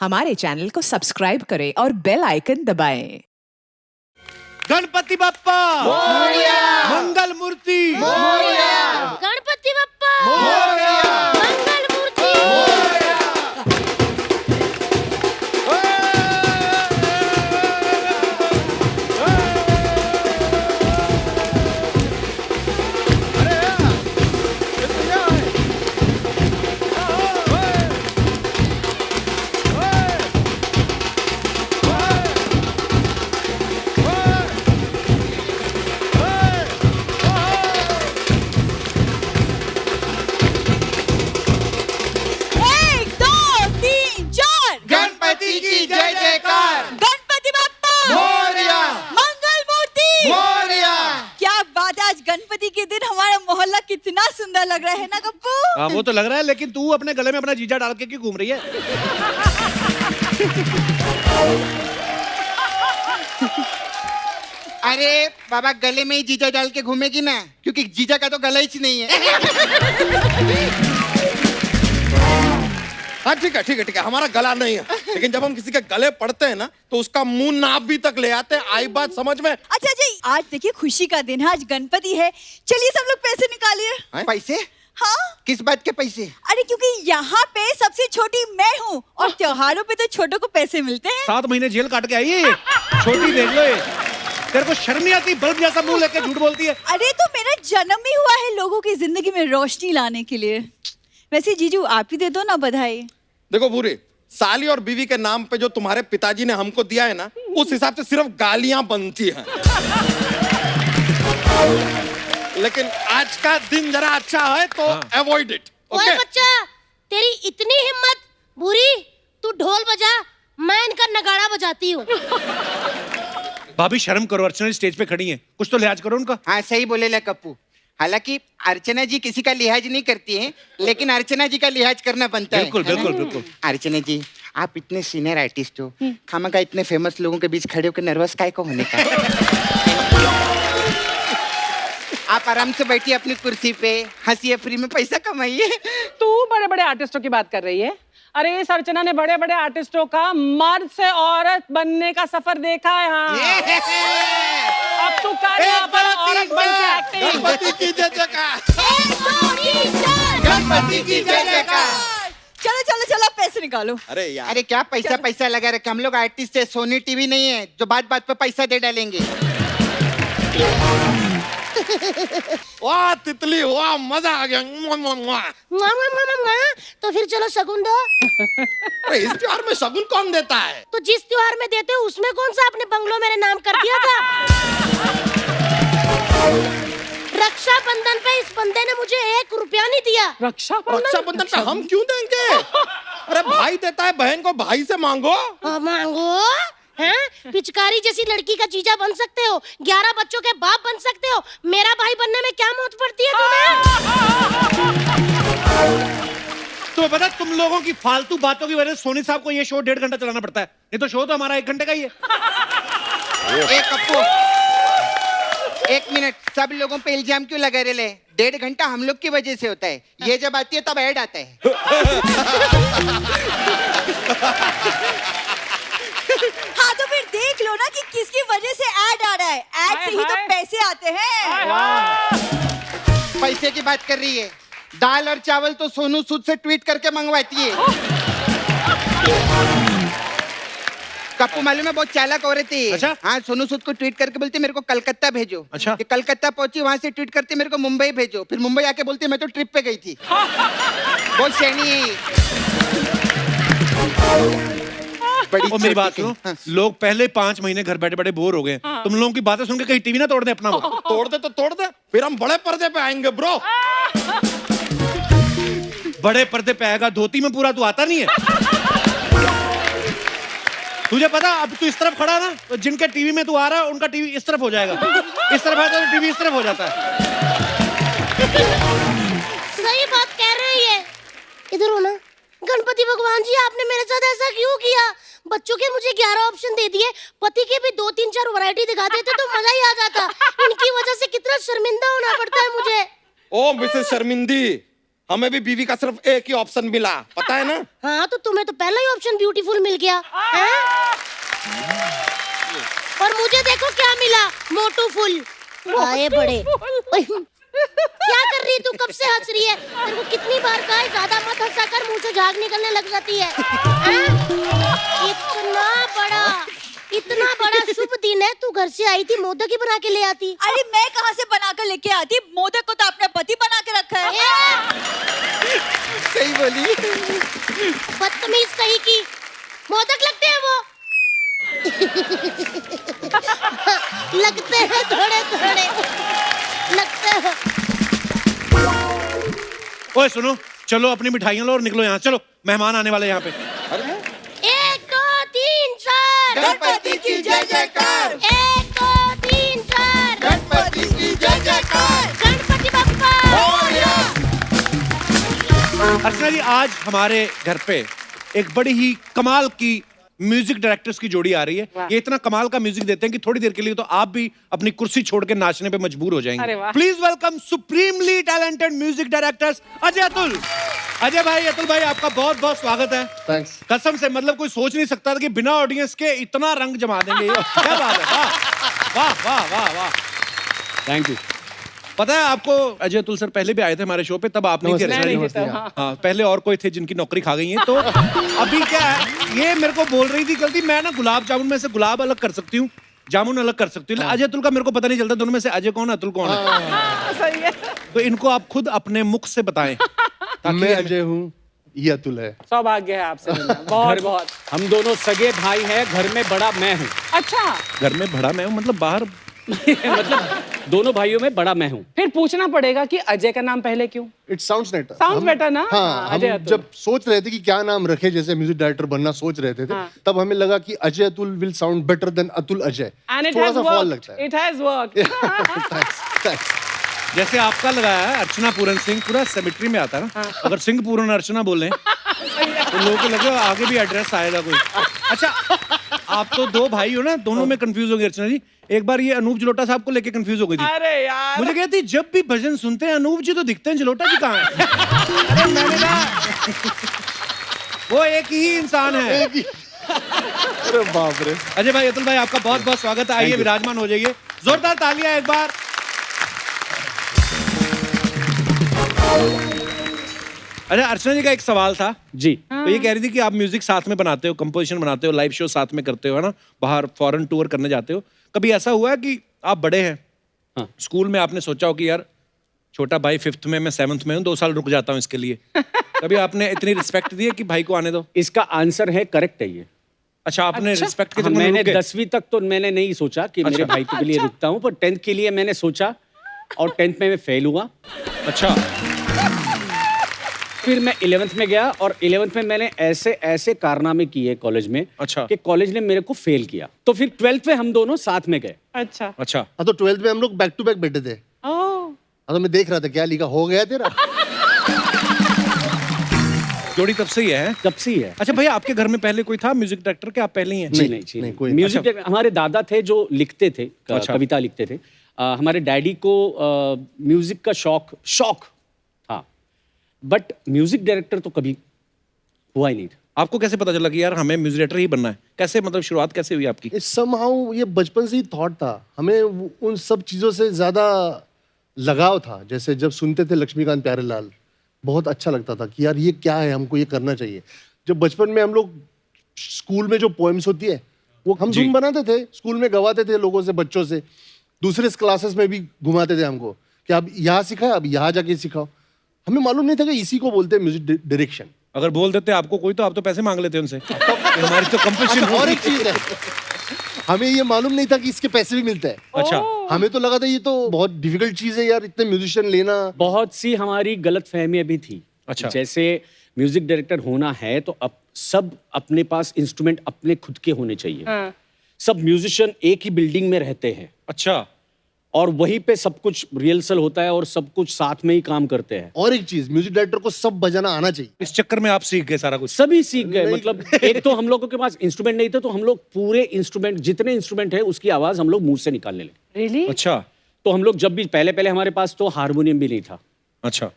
हमारे चैनल को सब्सक्राइब करें और बेल आइकन दबाएं। गणपति बप्पा मोरया, मंगल मूर्ति मोरया, गणपति बप्पा मोरया, मंगल मूर्ति गणपति की जय जयकार, गणपति बप्पा मोरया, मंगल मूर्ति मोरया। क्या बात है, आज गणपति के दिन हमारा मोहल्ला कितना सुंदर लग रहा है ना गप्पू। हाँ वो तो लग रहा है, लेकिन तू अपने गले में अपना जीजा डाल के क्यों घूम रही है? अरे बाबा, गले में ही जीजा डाल के घूमेगी ना, क्योंकि जीजा का तो गला ही नहीं है। हाँ ठीक है, हमारा गला नहीं है, लेकिन जब हम किसी के गले पड़ते हैं ना तो उसका मुंह नाप भी तक ले आते हैं। आई बात समझ में? अच्छा जी, आज देखिए खुशी का दिन है, आज गणपति है। चलिए सब लोग पैसे निकालिए। पैसे? हाँ, किस बात के पैसे? अरे क्योंकि यहाँ पे सबसे छोटी मैं हूँ और त्योहारों पे तो छोटों को पैसे मिलते हैं। 7 महीने जेल काट के आई है ये। छोटी देख लो ये। तेरे को शर्म नहीं आती? बल्ब जैसा मुंह लेके झूठ बोलती है। अरे तो मेरा जन्म ही हुआ है लोगों की जिंदगी में रोशनी लाने के लिए। वैसे जीजू आप ही दे दो ना बधाई। देखो पूरी साली और बीवी के नाम पे जो तुम्हारे पिताजी ने हमको दिया है ना, उस हिसाब से सिर्फ गालियां बनती हैं। लेकिन आज का दिन जरा अच्छा है तो अवॉइड इट। ओए बच्चा, तेरी इतनी हिम्मत, बुरी, तू ढोल बजा, मैं इनका नगाड़ा बजाती हूँ। भाभी शर्म करो, अर्चना स्टेज पे खड़ी है, कुछ तो लिहाज करो उनका। हाँ सही बोले ला कप्पू। हालांकि अर्चना जी किसी का लिहाज नहीं करती हैं, लेकिन अर्चना जी का लिहाज करना बनता है। बिल्कुल बिल्कुल बिल्कुल। अर्चना जी, आप इतने सीनियर आर्टिस्ट हो, खामखा इतने फेमस लोगों के बीच खड़े होकर नर्वस काहे को होने का? आप आराम से बैठिए अपनी कुर्सी पे, हंसिए, फ्री में पैसा कमाइए। तू बड़े बड़े आर्टिस्टों की बात कर रही है? अरे इस अर्चना ने बड़े बड़े आर्टिस्टों का मर्द से औरत बनने का सफर देखा है। हाँ, अब तू कर यहाँ पर औरत बन के एक्टिंग। गणपति की जय जयकार, गणपति की जय जयकार। चलो चलो चलो पैसे निकालो। अरे यार, अरे क्या पैसा लगा रखे, हम लोग आर्टिस्ट है, सोनी टीवी नहीं है जो बात बात पे पैसा दे डालेंगे। वाह तितली, वाह मजा आ गया। तो फिर चलो शगुन दो। अरे इस त्योहार में शगुन कौन देता है? तो जिस त्योहार में देते हो उसमें कौन सा अपने बंगलों मेरे नाम कर दिया था? रक्षाबंधन पे इस बंदे ने मुझे 1 रुपया नहीं दिया। रक्षाबंधन पे हम क्यों देंगे? अरे भाई देता है, बहन को भाई से मांगो। मांगो हैं? पिचकारी जैसी लड़की का जीजा बन सकते हो, 11 बच्चों के बाप बन सकते हो, मेरा भाई बनने में क्या मौत पड़ती है तुम्हें? तो पता, तुम लोगों की फालतू बातों की वजह से सोनी साहब को ये शो 1.5 घंटा चलाना पड़ता है। नहीं तो शो तो हमारा 1 घंटे का ही है। एक कप्पू, 1 मिनट, सब लोगों पे इल्जाम क्यों लगा रहे? 1.5 घंटा हम लोग की वजह से होता है, ये जब आती है तब ऐड आता है। हाँ तो फिर देख लो ना कि किसकी वजह से ऐड आ रहा है। ऐड से ही तो पैसे आते हैं। पैसे की बात कर रही है, दाल और चावल तो सोनू सूद से ट्वीट करके मंगवाती है। कप्पू मालूम है, बहुत चालाक औरत है। अच्छा? हाँ, सोनू सूद को ट्वीट करके बोलती मेरे को कलकत्ता भेजो। अच्छा? कि कलकत्ता पहुंची, वहां से ट्वीट करती मेरे को मुंबई भेजो, फिर मुंबई आके बोलती मैं तो ट्रिप पे गई थी। बहुत शैनी है ये। बड़ी और मेरी बात छोटी सुनो, हाँ। लोग पहले 5 महीने घर बैठे बैठे बोर हो गए। तुम लोगों की बातें सुन के कहीं टीवी ना तोड़ दे अपना वो। तोड़ दे तो तोड़ दे, फिर हम बड़े पर्दे पे आएंगे ब्रो। बड़े पर्दे पे आएगा, धोती में पूरा तू आता नहीं है। तुझे पता, अब तू इस तरफ खड़ा ना, तो जिनके टीवी में तू आ रहा है उनका टीवी इस तरफ हो जाएगा, इस तरफ आता है तो टीवी इस तरफ हो जाता है। सही बात कह रहे हैं ये। इधर हो ना। गणपति भगवान जी, आपने मेरे साथ ऐसा क्यों किया? बच्चों के मुझे 11 ऑप्शन दे दिए, पति के भी 2-3-4 वैरायटी दिखा देते तो मजा ही आ जाता। इनकी वजह से कितना शर्मिंदा होना पड़ता है मुझे। ओ मिसेस शर्मिंदी, हमें भी बीवी का सिर्फ एक ही ऑप्शन मिला, पता है ना? हाँ तो तुम्हें तो पहला ही ऑप्शन ब्यूटीफुल मिल गया हैं? और मुझे देखो क्या मिला, मोटू फुल। आए बड़े क्या कर रही है तू, कब से हंस रही है? तेरे को कितनी बार कहा है ज्यादा मत हंसा कर, मुंह से झाग निकलने लग जाती है हैं? इतना बड़ा शुभ दिन है, तू घर से आई थी मोदक ही बना के ले आती। अरे मैं कहाँ से बना कर लेके आती, मोदक को तो आपने पति बना के रखा है। सही बोली। बदतमीज कहीं की, मोदक लगते हैं वो लगते हैं थोड़े थोड़े लगते हैं। ओए सुनो, चलो अपनी मिठाइयाँ लो और निकलो यहाँ, चलो मेहमान आने वाले यहाँ पे। 1 2 3 4 गणपति की जय जयकार, 1 2 3 4 गणपति की जय जयकार। गणपति बप्पा। अर्चना जी, आज हमारे घर पे एक बड़ी ही कमाल की म्यूजिक डायरेक्टर्स की जोड़ी आ रही है। ये इतना कमाल का म्यूजिक देते हैं कि थोड़ी देर के लिए तो आप भी अपनी कुर्सी छोड़ के नाचने पे मजबूर हो अरे जाएंगे। वाह। Please welcome supremely talented music directors Ajay Atul. Ajay भाई, अतुल भाई, आपका बहुत बहुत स्वागत है। थैंक्स। कसम से, मतलब कोई सोच नहीं सकता था कि बिना ऑडियंस के इतना रंग जमा देंगे। ये क्या बात है, वाह वाह वाह वाह वाह। Thank you. पता है आपको, अजय अतुल सर पहले भी आए थे हमारे शो पे, तब आप नहीं थे। नहीं रचना जी। थे, हाँ। हाँ, पहले और कोई थे जिनकी नौकरी खा गई है। तो अभी क्या है, ये मेरे को बोल रही थी गलती, मैं ना गुलाब जामुन में से गुलाब अलग कर सकती हूँ, जामुन अलग कर सकती हूँ। अजय अतुल का मेरे को पता नहीं चलता दोनों में से अजय कौन है अतुल कौन है। सही है। तो इनको आप खुद अपने मुख से बताएं। मैं अजय हूँ, ये अतुल है। सौभाग्य है आपसे मिलना, बहुत बहुत। हम दोनों सगे भाई हैं, घर में बड़ा मैं हूँ। अच्छा, घर में बड़ा मैं हूँ, मतलब बाहर मतलब दोनों भाइयों में बड़ा मैं हूँ। फिर पूछना पड़ेगा कि अजय का नाम पहले क्यों? It sounds better. Sounds better ना? हाँ, हाँ, हम अजय अतुल। जब सोच रहे थे कि क्या नाम रखे, जैसे म्यूजिक डायरेक्टर बनना सोच रहे थे, हाँ। तब हमें लगा कि Ajay Atul will sound better than Atul Ajay. And it थोड़ा has सा फॉल worked. लगता है। It has worked. थैंक्स। जैसे आपका लगाया है अर्चना पूरन सिंह, पूरा सेमेट्री में आता है ना। अगर सिंह पूरन अर्चना बोले तो लोगों को लगे आगे भी एड्रेस आएगा कोई। अच्छा, आप तो दो भाई हो ना, दोनों में कंफ्यूज हो गए अर्चना जी। एक बार ये अनूप जलोटा साहब को लेके कंफ्यूज हो गई थी। अरे यार, मुझे कहती जब भी भजन सुनते हैं अनूप जी तो दिखते हैं, जलोटा जी कहाँ हैं? अरे मैंने कहा वो एक ही इंसान है। अरे बाप रे। अजय भाई, अतुल भाई, आपका बहुत बहुत स्वागत है। आइए विराजमान हो जाइए, जोरदार तालियां एक बार। अच्छा, अर्चना जी का एक सवाल था जी। तो ये कह रही थी कि आप म्यूजिक साथ में बनाते हो, कंपोजिशन बनाते हो, लाइव शो साथ में करते हो, है ना, बाहर फॉरेन टूर करने जाते हो। कभी ऐसा हुआ है कि आप बड़े हैं, हाँ। स्कूल में आपने सोचा हो कि यार छोटा भाई 5th में, मैं 7th में हूँ, 2 साल रुक जाता हूँ इसके लिए। कभी आपने इतनी रिस्पेक्ट दी है कि भाई को आने दो? इसका आंसर है करेक्ट है ये। अच्छा, आपने रिस्पेक्ट के हाँ, चक्कर में मैंने रुक गए? 10वीं तक तो मैंने नहीं सोचा कि मेरे भाई के लिए रुकता हूँ, पर 10th के लिए मैंने सोचा और 10th में मैं फेल हुआ। अच्छा, फिर मैं 11th में गया और 11th में मैंने ऐसे ऐसे कारनामे किए कॉलेज में, अच्छा। कि कॉलेज ने मेरे को फेल किया। तो फिर 12th में हम दोनों साथ में गए। अच्छा। अच्छा। हाँ, तो 12th में हम लोग बैक टू बैक बैठे थे। ओह, हाँ, तो मैं देख रहा था क्या लिखा हो गया तेरा। जोड़ी तब से ही है? तब से ही है। अच्छा भैया, आपके घर में पहले कोई था म्यूजिक डायरेक्टर के? आप पहले ही हैं? जी नहीं, जी नहीं, नहीं, कोई- म्यूजिक हमारे दादा थे जो लिखते थे, अच्छा। कविता लिखते थे। हमारे डैडी को म्यूजिक का शौक था, बट म्यूजिक डायरेक्टर तो कभी हुआ ही नहीं था। आपको कैसे पता चला कि यार हमें म्यूजिक डायरेक्टर ही बनना है? कैसे, मतलब शुरुआत कैसे हुई आपकी? somehow ये बचपन से ही थॉट था, हमें उन सब चीजों से ज्यादा लगाव था। जैसे जब सुनते थे लक्ष्मीकांत प्यारेलाल, बहुत अच्छा लगता था कि यार ये क्या है, हमको ये करना चाहिए। जब बचपन में हम लोग स्कूल में जो पोएम्स होती है वो हम धुन बनाते थे, स्कूल में गवाते थे लोगों से, बच्चों से। दूसरे क्लासेस में भी घुमाते थे हमको कि अब यहाँ सिखाए, अब यहाँ जाके सिखाओ। हमें मालूम नहीं था कि इसी को बोलते हैं म्यूजिक डायरेक्शन। अगर बोल देते आपको कोई तो आप तो पैसे मांग लेते उनसे। हमारी तो कंपटीशन और एक चीज है, हमें ये मालूम नहीं था कि इसके पैसे भी मिलते हैं। अच्छा। हमें तो लगा था ये तो बहुत डिफिकल्ट चीज है यार, इतने म्यूजिशियन लेना। बहुत सी हमारी गलत फहमियां भी थी। अच्छा। जैसे म्यूजिक डायरेक्टर होना है तो अब सब अपने पास इंस्ट्रूमेंट अपने खुद के होने चाहिए। हाँ। सब म्यूजिशियन एक ही बिल्डिंग में रहते हैं अच्छा। और वहीं पे सब कुछ रिहर्सल होता है और सब कुछ साथ में ही काम करते हैं। और एक चीज, म्यूजिक डायरेक्टर को सब बजाना आना चाहिए। इस चक्कर में आप सीख गए सारा कुछ? सभी सीख गए। नहीं। मतलब एक तो हम लोगों के पास इंस्ट्रूमेंट नहीं थे, तो हम लोग पूरे इंस्ट्रूमेंट, जितने इंस्ट्रूमेंट है उसकी आवाज हम लोग मुंह से निकालने लगे। रियली? अच्छा। तो हम लोग जब भी पहले हमारे पास तो हारमोनियम भी नहीं था। अच्छा।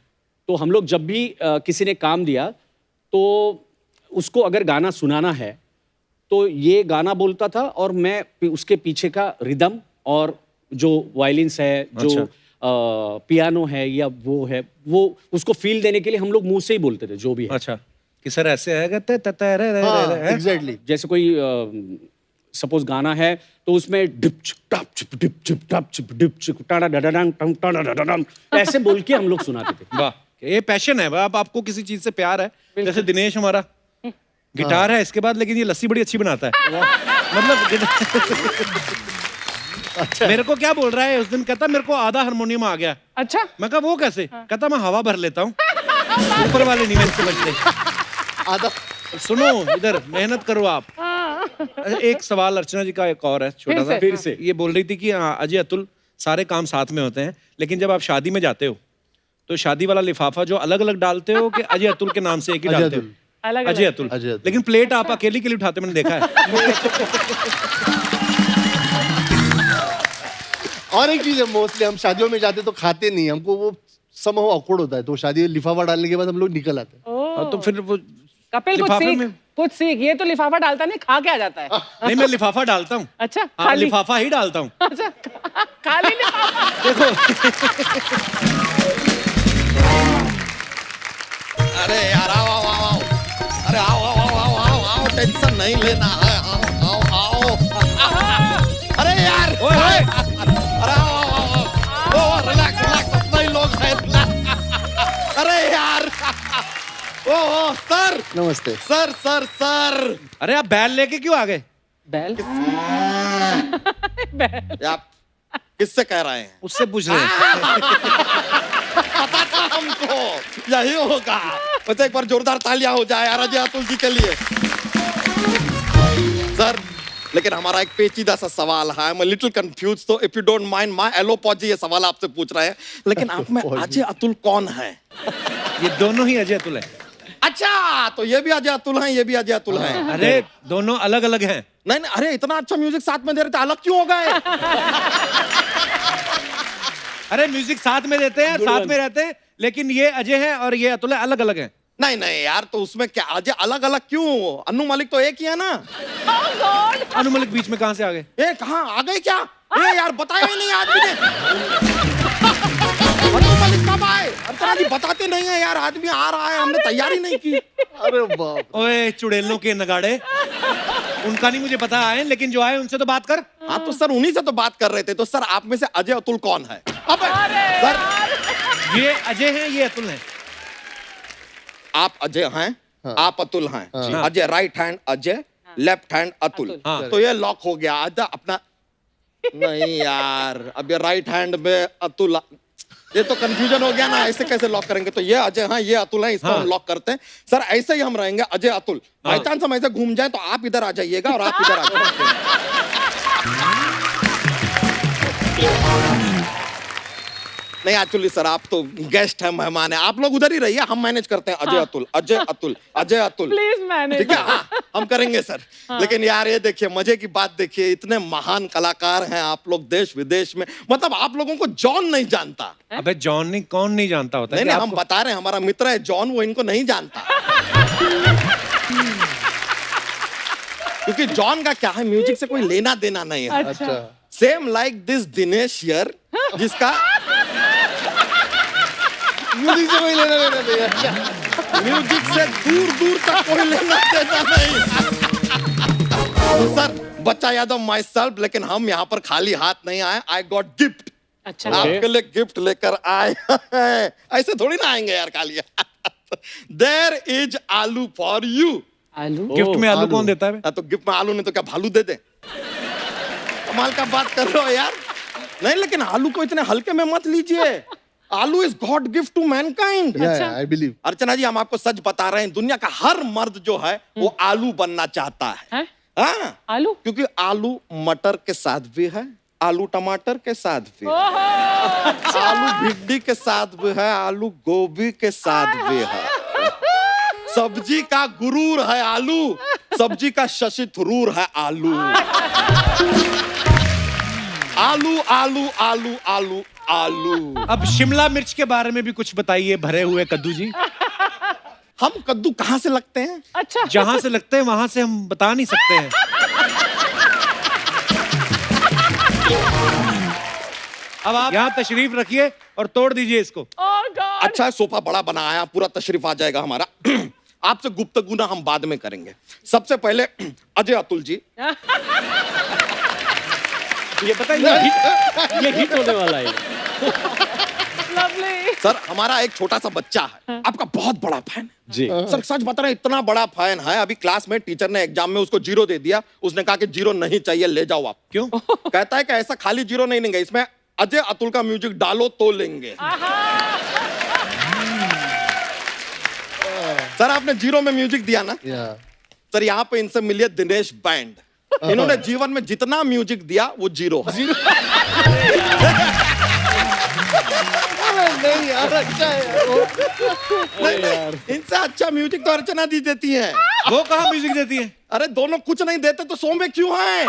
तो हम लोग जब भी किसी ने काम दिया तो उसको अगर गाना सुनाना है तो ये गाना बोलता था और मैं उसके पीछे का रिदम और जो वायलिन्स है जो अच्छा। पियानो है या वो है वो उसको फील देने के लिए हम लोग मुंह से ही बोलते थे जो भी है। अच्छा कि सर ऐसे आएगा है? एग्जैक्टली। जैसे कोई सपोज गाना है तो उसमें डिप छिप टाप छिप डिप छिप टाप छिप डिप छिप टाडा डडडम टम टाडा डडडम ऐसे बोल के हम लोग सुनाते थे। वाह, ये पैशन है। अब आपको किसी चीज से प्यार है, जैसे दिनेश हमारा गिटार है इसके बाद, लेकिन ये लस्सी बड़ी अच्छी बनाता है। मतलब अच्छा। मेरे को क्या बोल रहा है उस दिन, कहता मेरे को आधा हारमोनियम आ गया। अच्छा, मैं कहा वो कैसे? कहता मैं हवा भर लेता हूँ, ऊपर वाले नहीं मेरे से बचते। आधा सुनो इधर, मेहनत करो आप। एक सवाल अर्चना जी का एक और है छोटा सा। फिर से ये बोल रही थी कि हाँ, अजय अतुल सारे काम साथ में होते हैं, लेकिन जब आप शादी में जाते हो तो शादी वाला लिफाफा जो अलग अलग डालते हो कि अजय अतुल के नाम से एक ही अजय डालते हो? अतुल। अलग अजय अतुल। अजय अतुल। लेकिन प्लेट आप अकेली के लिए उठाते मैंने देखा है। और एक चीज है, मोस्टली हम शादियों में जाते तो खाते नहीं, हमको वो समहाउ ऑकवर्ड होता है, तो शादी में लिफाफा डालने के बाद हम लोग निकल आते हैं। तो फिर वो कपिल कुछ लिफाफे सीख, में- कुछ सीख। ये तो लिफाफा डालता नहीं, खा के आ जाता है। नहीं, मैं लिफाफा डालता हूँ। अच्छा, हाँ, खाली लिफाफा ही डालता हूँ। अच्छा, खाली लिफाफा। देखो अरे यार आओ आओ आओ आओ, अरे आओ आओ आओ आओ आओ आओ, टेंशन नहीं लेना है, आओ आओ आओ। अरे यार ओए ओए, अरे आओ आओ आओ आओ, ओ रिलैक्स रिलैक्स, अपना ही लोग हैं, relax। अरे यार ओ सर नमस्ते। सर सर सर, अरे आप बैल लेके क्यों आ गए? बैल आप किससे कह रहे हैं? उससे पूछ रहे हैं। पता था हमको यही होगा। वैसे एक बार जोरदार तालियां हो जाए यार अजय अतुल जी के लिए। सर लेकिन हमारा एक पेचीदा सा सवाल है, मैं लिटिल कंफ्यूज, तो if you don't mind my एलोपॉजी ये सवाल आपसे पूछ रहे हैं, लेकिन आप में अजय अतुल कौन है? ये दोनों ही अजय अतुल है। अच्छा, तो ये भी अजय अतुल हैं, ये भी अजय अतुल हैं। अरे दोनों अलग अलग हैं। नहीं नहीं, अरे इतना अच्छा म्यूजिक साथ में दे रहे थे, अलग क्यों हो गए? अरे म्यूजिक साथ में देते हैं, साथ में रहते हैं, लेकिन ये अजय है और ये अतुल है, अलग अलग हैं। नहीं नहीं यार, तो उसमें क्या अजय अलग अलग क्यों? अन्नू मलिक तो एक ही है ना। अनु मलिक बीच में कहां से आ गए? ए कहाँ आ गए क्या? ये यार बताया ही नहीं आदमी ने। अन्नू मलिक कब आए? अर्चना जी बताते नहीं है यार, आदमी आ रहा है, हमने तैयारी नहीं की। अरे बाप। ओए चुड़ैलों के नगाड़े, उनका नहीं मुझे पता आए, लेकिन जो आए उनसे तो बात कर। हाँ तो सर उन्हीं से तो बात कर रहे थे। तो सर आप में से अजय अतुल कौन है? अब सर ये अजय हैं, ये अतुल हैं। आप अजय हैं, हाँ। आप अतुल हैं। हाँ। Ajay right hand Ajay, left hand Atul. हाँ। तो ये लॉक हो गया। अजय अपना नहीं यार, अब ये राइट हैंड में अतुल, ये तो कंफ्यूजन हो गया ना, ऐसे कैसे लॉक करेंगे? तो ये अजय हैं, ये अतुल हैं, इसको हाँ। हम लॉक करते हैं। सर ऐसे ही हम रहेंगे अजय अतुल। बाई चांस हम ऐसे घूम जाए तो आप इधर आ जाइएगा और आप इधर आ जाइएगा। नहीं एक्चुअली सर आप तो गेस्ट हैं, मेहमान है, आप लोग उधर ही रहिए, हम मैनेज करते हैं। Ajay Atul, Ajay Atul, Ajay Atul, please manage. ठीक है? हाँ, हम करेंगे सर। लेकिन यार ये देखिए, मजे की बात देखिए, इतने महान कलाकार हैं आप लोग देश विदेश में, मतलब आप लोगों को जॉन नहीं जानता। अबे जॉन नहीं, कौन नहीं जानता होता है नहीं कि नहीं, हम आपको- बता रहे हैं, हमारा मित्र है जॉन, वो इनको नहीं जानता। क्योंकि जॉन का क्या है, म्यूजिक से कोई लेना देना नहीं है। अच्छा। Same like this Dinesh here, जिसका म्यूजिक से कोई लेना देना नहीं है। अच्छा। म्यूजिक से दूर दूर तक कोई लेना देना नहीं। तो सर बच्चा यादव माई सेल्फ, लेकिन हम यहाँ पर खाली हाथ नहीं आए। आई गॉट गिफ्ट, अच्छा, आपके लिए गिफ्ट लेकर आए हैं। ऐसे थोड़ी ना आएंगे यार खाली। देयर इज आलू फॉर यू। आलू गिफ्ट में आलू कौन देता है? तो गिफ्ट में आलू नहीं तो क्या भालू दे दे? कमाल का बात कर रहे हो यार। नहीं लेकिन आलू को इतने हल्के में मत लीजिए। Aloo is God gift to mankind. I believe. Archana ji हम आपको सच बता रहे हैं, दुनिया का हर मर्द जो है वो आलू बनना चाहता है। हैं? हाँ, आलू क्योंकि आलू मटर के साथ भी है, आलू टमाटर के साथ भी है, आलू भिंडी के साथ भी है, आलू गोभी के साथ भी है। सब्जी का गुरूर है आलू, सब्जी का शशि थरूर है आलू। आलू आलू आलू आलू आलू। अब शिमला मिर्च के बारे में भी कुछ बताइए, भरे हुए कद्दू जी। हम कद्दू कहाँ से लगते हैं? अच्छा, जहां से लगते हैं वहां से हम बता नहीं सकते हैं। अब आप यहाँ तशरीफ रखिए और तोड़ दीजिए इसको। ओह गॉड, अच्छा है, सोफा बड़ा बनाया, पूरा तशरीफ आ जाएगा हमारा। आपसे गुफ्तगू ना हम बाद में करेंगे। सबसे पहले अजय अतुल जी, ये पता है ये हिट होने वाला है। लवली। सर हमारा एक छोटा सा बच्चा है, आपका बहुत बड़ा फैन है। जी। सर सच बता रहे हैं, इतना बड़ा फैन है, अभी क्लास में टीचर ने एग्जाम में उसको 0 दे दिया। उसने कहा कि 0 नहीं चाहिए, ले जाओ आप। क्यों? कहता है कि ऐसा खाली 0 नहीं लेंगे, इसमें अजय अतुल का म्यूजिक डालो तो लेंगे। सर आपने 0 में म्यूजिक दिया ना सर, यहाँ पे इनसे मिलिए दिनेश बैंड। इन्होंने जीवन में जितना म्यूजिक दिया वो 0 है। नहीं यार, अच्छा है वो। नहीं, इनसे अच्छा म्यूजिक तो अर्चना दी देती है। वो कहाँ म्यूजिक देती है? अरे दोनों कुछ नहीं देते तो सो में क्यों हैं?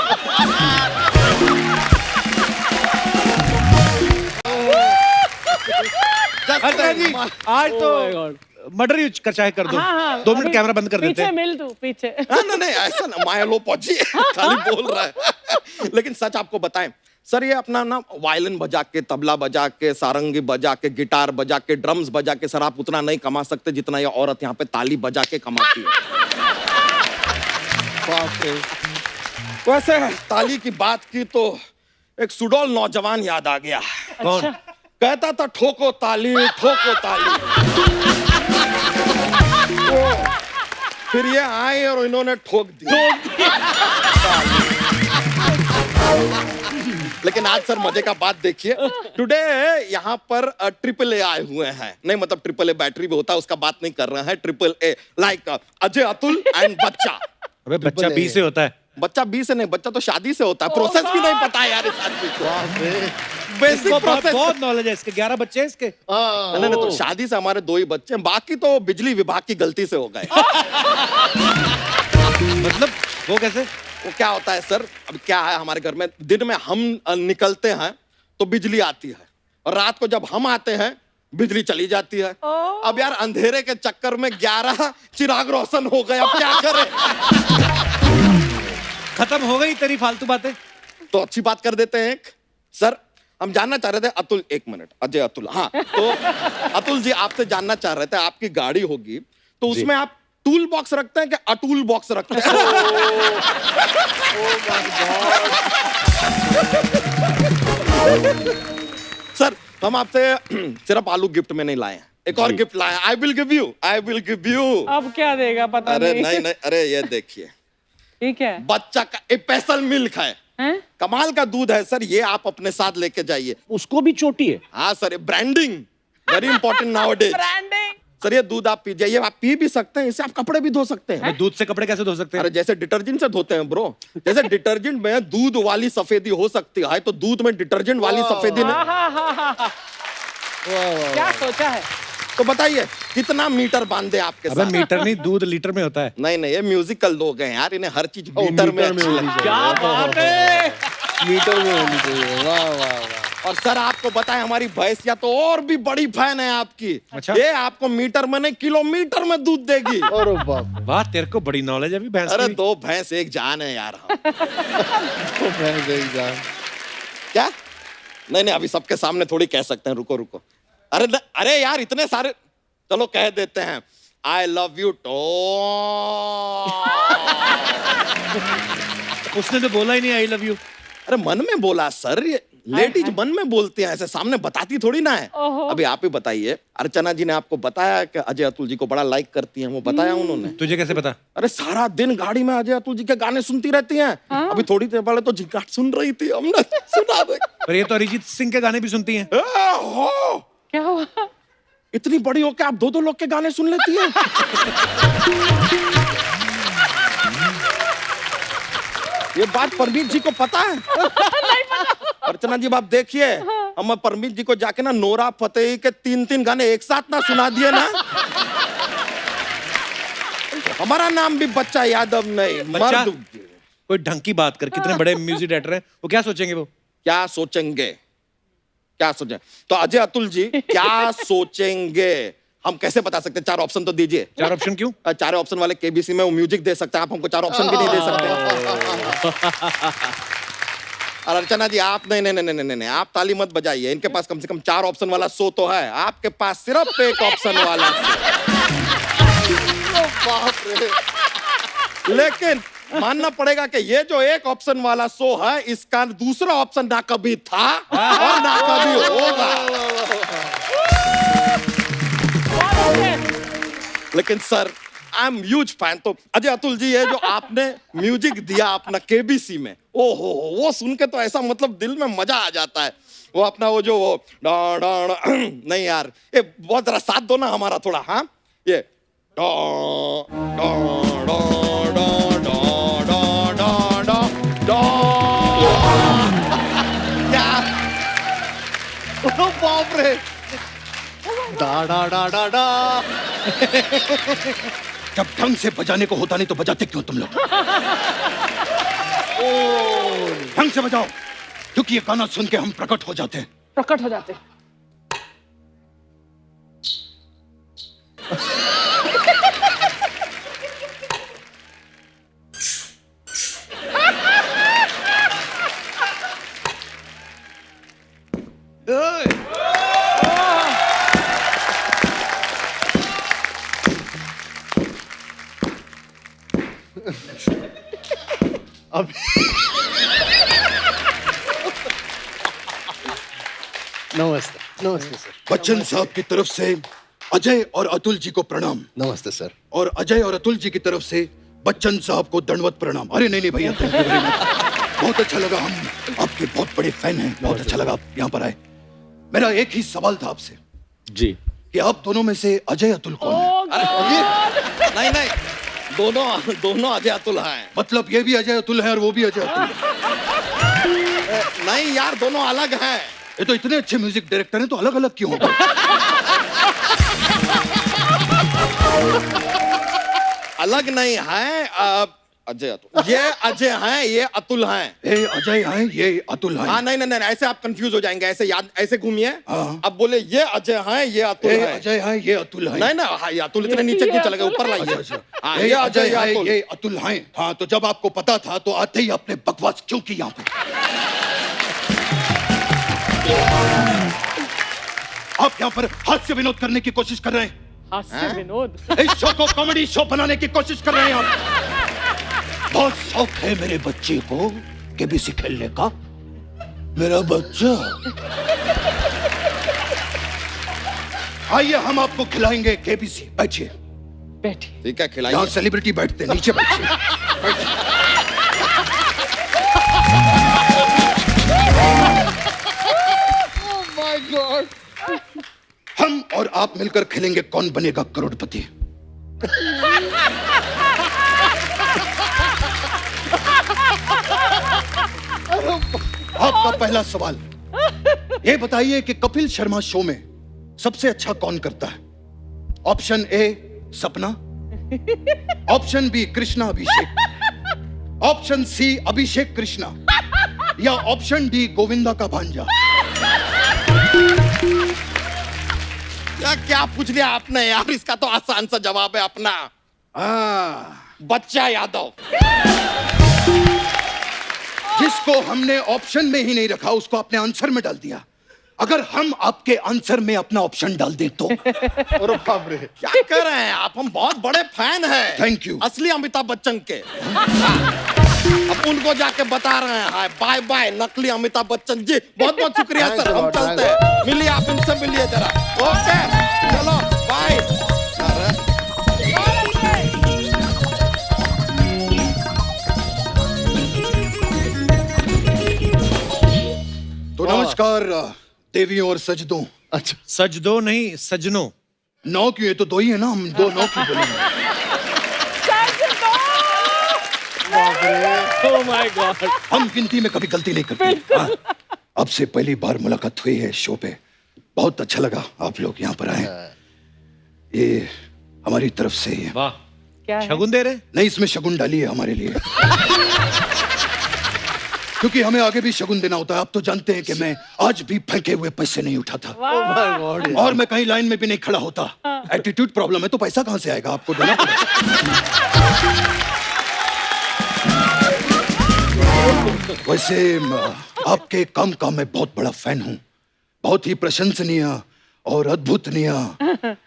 अच्छा जी, आज तो मर्डर यूज कर चाहे कर दो। हाँ, 2 मिनट कैमरा बंद कर देते पीछे हैं। मिल तू पीछे। नहीं ऐसा ना, मायलो पहुंची खाली बोल रहा है। लेकिन सच आपको बताएं सर, ये अपना ना वायलिन बजा के, तबला बजा के, सारंगी बजा के, गिटार बजा के, ड्रम्स बजा के सर आप उतना नहीं कमा सकते जितना ये औरत यहाँ पे ताली बजा के कमाती है। बाप रे। वैसे ताली की बात की तो एक सुडौल नौजवान याद आ गया। कौन? कहता था ठोको ताली, ठोको ताली। फिर ये आए और इन्होंने ठोक दी। लेकिन आज सर मजे का बात देखिए, टुडे यहाँ पर AAA आए हुए हैं। नहीं मतलब AAA बैटरी भी होता है, उसका बात नहीं कर रहे हैं। AAA like Ajay Atul and बच्चा। अबे बच्चा 20 से होता है। बच्चा 20 से नहीं, बच्चा तो शादी से होता है। प्रोसेस भी नहीं पता है यार इस आदमी को। बेसिक प्रोसेस बहुत नॉलेज है इसके। 11 बच्चे हैं इसके। नहीं तो शादी से हमारे 2 ही बच्चे हैं, बाकी तो बिजली विभाग की गलती से हो गए। मतलब वो कैसे? वो क्या होता है सर, अब क्या है हमारे घर में, दिन में हम निकलते हैं तो बिजली आती है, और रात को जब हम आते हैं बिजली चली जाती है। अब यार अंधेरे के चक्कर में 11 चिराग रोशन हो गए, अब क्या करें? खत्म हो गई तेरी फालतू बातें। तो अच्छी बात कर देते हैं एक। सर हम जानना चाह रहे थे, अतुल एक मिनट, अजय अतुल, हाँ तो अतुल जी आपसे जानना चाह रहे थे, आपकी गाड़ी होगी तो उसमें आप टूल बॉक्स रखते हैं कि अटूल बॉक्स रखते हैं? सर हम आपसे सिर्फ आलू गिफ्ट में नहीं लाए हैं, एक और गिफ्ट लाए हैं। I will give you, I will give you. अब क्या देगा पता अरे नहीं। नहीं, अरे ये देखिए, ठीक है। बच्चा का स्पेशल मिल्क है, हैं? कमाल का दूध है सर, ये आप अपने साथ लेके जाइए। उसको भी चोटी है। हाँ sir, branding very important nowadays. Branding. Sir ये दूध आप पीजिए, ये आप पी भी सकते हैं, इससे आप कपड़े भी धो सकते हैं। दूध से कपड़े कैसे धो सकते हैं? अरे जैसे डिटर्जेंट से धोते हैं ब्रो, जैसे डिटर्जेंट में दूध वाली सफेदी हो सकती है तो दूध में डिटर्जेंट वाली सफेदी नहीं। क्या सोचा है? तो बताइए कितना मीटर बांधे आपके अबे साथ? मीटर नहीं, दूध लीटर में होता है। नहीं ये म्यूजिकल लोग हैं यार, इन्हें हर चीज मीटर में अच्छी लगती है। क्या बात है। मीटर में होनी चाहिए। वाह वाह वाह। और सर आपको बताएं, हमारी भैंसिया तो और भी बड़ी फैन है आपकी। अच्छा? ये आपको मीटर में नहीं किलोमीटर में दूध देगी। अरे बाप वाह, तेरे को बड़ी नॉलेज है अभी भैंस अरे की। 2 भैंस एक जान है यार हम। रे, भैंस एक जान। क्या? नहीं अभी सबके सामने थोड़ी कह सकते हैं, रुको। अरे यार इतने सारे, चलो कह देते हैं, आई लव यू टो। उसने तो बोला ही नहीं आई लव यू। अरे मन में बोला सर, ये लेडीज मन में बोलती हैं, ऐसे सामने बताती थोड़ी ना है। अभी आप ही बताइए, अर्चना जी ने आपको बताया कि अजय अतुल जी को बड़ा लाइक करती हैं, वो बताया उन्होंने? तुझे कैसे पता? अरे सारा दिन गाड़ी में अजय अतुल जी के गाने सुनती रहती हैं। अभी थोड़ी देर पहले तो झिंगाट सुन रही थी, हमने सुना दे। पर ये तो अरिजीत सिंह के गाने भी सुनती हैं। क्या हुआ? इतनी बड़ी हो के आप 2 लोग के गाने सुन लेती हैं? ये बात परमीत जी को पता है? अर्चना जी आप देखिए, हम परमीत जी को जाके ना नोरा फतेही के 3 गाने एक साथ ना सुना दिए ना, हमारा नाम भी बच्चा यादव नहीं, बच्चा? मर्द। कोई ढंग की बात कर, कितने बड़े म्यूजिक डायरेक्टर हैं, वो क्या सोचेंगे? वो क्या सोचेंगे? क्या सोचे? तो अजय अतुल जी क्या सोचेंगे, हम कैसे बता सकते हैं? 4 ऑप्शन तो दीजिए। 4 ऑप्शन क्यों? 4 ऑप्शन वाले केबीसी में वो म्यूजिक दे सकता है, आप हमको 4 ऑप्शन भी नहीं दे सकते। और अर्चना जी आप नहीं, आप ताली मत बजाइए, इनके पास कम से कम 4 ऑप्शन वाला शो तो है, आपके पास सिर्फ 1 ऑप्शन वाला। बाप रे। लेकिन मानना पड़ेगा कि ये जो 1 ऑप्शन वाला शो है, इसका दूसरा ऑप्शन ना कभी था और ना कभी होगा। लेकिन sir I am huge fan. तो अजय अतुल जी, ये जो आपने म्यूजिक दिया अपना केबीसी में, ओहो वो सुन के तो ऐसा मतलब दिल में मजा आ जाता है। वो अपना वो जो वो डा डा डा नहीं यार, ये बहुत जरा साथ दो ना हमारा थोड़ा। हाँ ये डा डा डा डा डा डा डा डा डा क्या? बाप रे। डा डा डा डा डा। जब ढंग से बजाने को होता नहीं तो बजाते क्यों तुम लोग? ढंग से बजाओ, क्योंकि ये गाना सुन के हम प्रकट हो जाते हैं। प्रकट हो जाते। अब नमस्ते, नमस्ते सर। बच्चन साहब की तरफ से अजय और अतुल जी को प्रणाम, नमस्ते सर। और अजय और अतुल जी की तरफ से बच्चन साहब को दंडवत प्रणाम। अरे नहीं भैया, thank you very much। बहुत अच्छा लगा, हम आपके बहुत बड़े फैन हैं, बहुत अच्छा लगा आप यहाँ पर आए। मेरा एक ही सवाल था आपसे जी। कि आप दोनों में से अजय अतुल कौन है? नहीं, दोनों अजय अतुल हैं। मतलब ये भी अजय अतुल है और वो भी अजय अतुल है? नहीं यार, दोनों अलग हैं। ये तो इतने अच्छे म्यूजिक डायरेक्टर हैं, तो अलग अलग क्यों हो गए? अलग नहीं है अजय अतुल। ये अजय हैं, ये अतुल हैं। ये अजय हैं, ये अतुल हैं। हाँ नहीं, ऐसे आप कंफ्यूज हो जाएंगे, ऐसे याद ऐसे घूमिए। हाँ। अब बोले ये अजय हैं, ये अतुल ये हैं। अजय हैं, ये अतुल हैं। नहीं ना, हाँ, ये अतुल इतने नीचे क्यों चले गए, ऊपर लाइए। हाँ, ये अजय हैं, अतुल। ये अतुल हैं। हाँ, तो जब आपको पता था तो आते ही आपने बकवास क्यों की यहाँ पे? आप यहाँ पर हास्य विनोद करने की कोशिश कर रहे हैं। हास्य विनोद। इस शो को कॉमेडी शो बनाने की कोशिश कर रहे हैं आप। बहुत शौक है मेरे बच्चे को केबीसी खेलने का। मेरा बच्चा, आइए हम आपको खिलाएंगे केबीसी। बैठिए। बैठी। ठीक है, खिलाइए। यहाँ सेलिब्रिटी बैठते हैं, नीचे बैठिए। Oh my God। हम और आप मिलकर खेलेंगे कौन बनेगा करोड़पति। आपका पहला सवाल, ये बताइए कि कपिल शर्मा शो में सबसे अच्छा कौन करता है? ऑप्शन ए सपना, option B Krishna Abhishek, option C अभिषेक कृष्णा, या ऑप्शन डी गोविंदा का भांजा। क्या पूछ लिया आपने यार, इसका तो आसान सा जवाब है अपना। बच्चा यादव। जिसको हमने ऑप्शन में ही नहीं रखा उसको आपने आंसर में डाल दिया। अगर हम आपके आंसर में अपना ऑप्शन डाल दें तो? अरे बाप रे। क्या कर रहे हैं आप, हम बहुत बड़े फैन हैं। Thank you. असली अमिताभ बच्चन के। अब उनको जाके बता रहे हैं हाय बाय बाय नकली अमिताभ बच्चन जी। बहुत बहुत शुक्रिया सर, हम चलते हैं। मिलिए, आप इनसे मिलिए जरा। ओके चलो बाय। तो नमस्कार देवियों और सजदों। अच्छा, सजदों नहीं, सजनों। नौ क्यों, ये तो दो ही है ना, हम दो नौ क्यों बोलेंगे? Oh my God। हम गिनती में कभी गलती नहीं करते। हाँ, अब से पहली बार मुलाकात हुई है शो पे। बहुत अच्छा लगा आप लोग यहाँ पर आए। ये हमारी तरफ से ही है। वाह। क्या है? शगुन दे रहे? नहीं, इसमें शगुन डाली है हमारे लिए। क्योंकि हमें आगे भी शगुन देना होता है। आप तो जानते हैं कि मैं आज भी फेंके हुए पैसे नहीं उठाता और मैं कहीं लाइन में भी नहीं खड़ा होता। एटीट्यूड प्रॉब्लम है तो पैसा कहां से आएगा, आपको देना पड़ेगा। वैसे आपके काम का मैं बहुत बड़ा फैन हूँ। बहुत ही प्रशंसनीय और अद्भुतनीय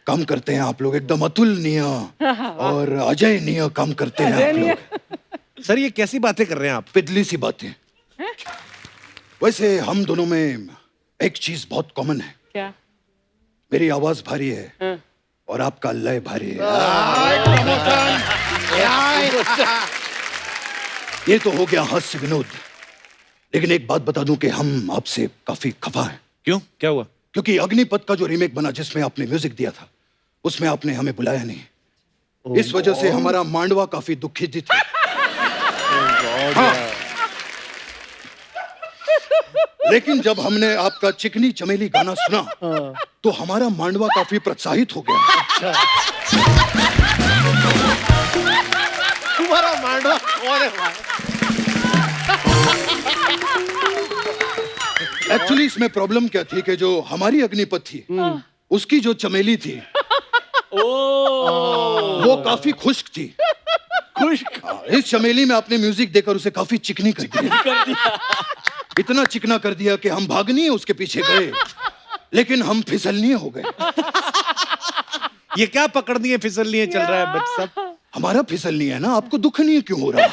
काम करते हैं आप लोग, एकदम अतुलनीय और अजयनीय काम करते हैं आप लोग। सर ये कैसी बातें कर रहे हैं आप? पिदली सी बातें। वैसे हम दोनों में एक चीज बहुत कॉमन है। क्या? मेरी आवाज भारी है और आपका लय भारी है। ये तो हो गया हास्य विनोद, लेकिन एक बात बता दूं कि हम आपसे काफी खफा हैं। क्यों, क्या हुआ? क्योंकि अग्निपथ का जो रीमेक बना जिसमें आपने म्यूजिक दिया था, उसमें आपने हमें बुलाया नहीं। इस वजह से हमारा मांडवा काफी दुखित था। हाँ। लेकिन जब हमने आपका चिकनी चमेली गाना सुना तो हमारा मांडवा काफी प्रोत्साहित हो गया। तुम्हारा मांडवा कौन है? एक्चुअली इसमें प्रॉब्लम क्या थी कि जो हमारी अग्निपथ थी उसकी जो चमेली थी वो काफी खुश्क थी। इस चमेली में आपने म्यूजिक देकर उसे काफी चिकनी कर दिया। इतना चिकना कर दिया कि हम भागनी है उसके पीछे गए, लेकिन हम फिसलनी हो गए। ये क्या पकड़नी है फिसलनी है चल रहा है बच सब? हमारा फिसलनी है ना, आपको दुख नहीं क्यों हो रहा है?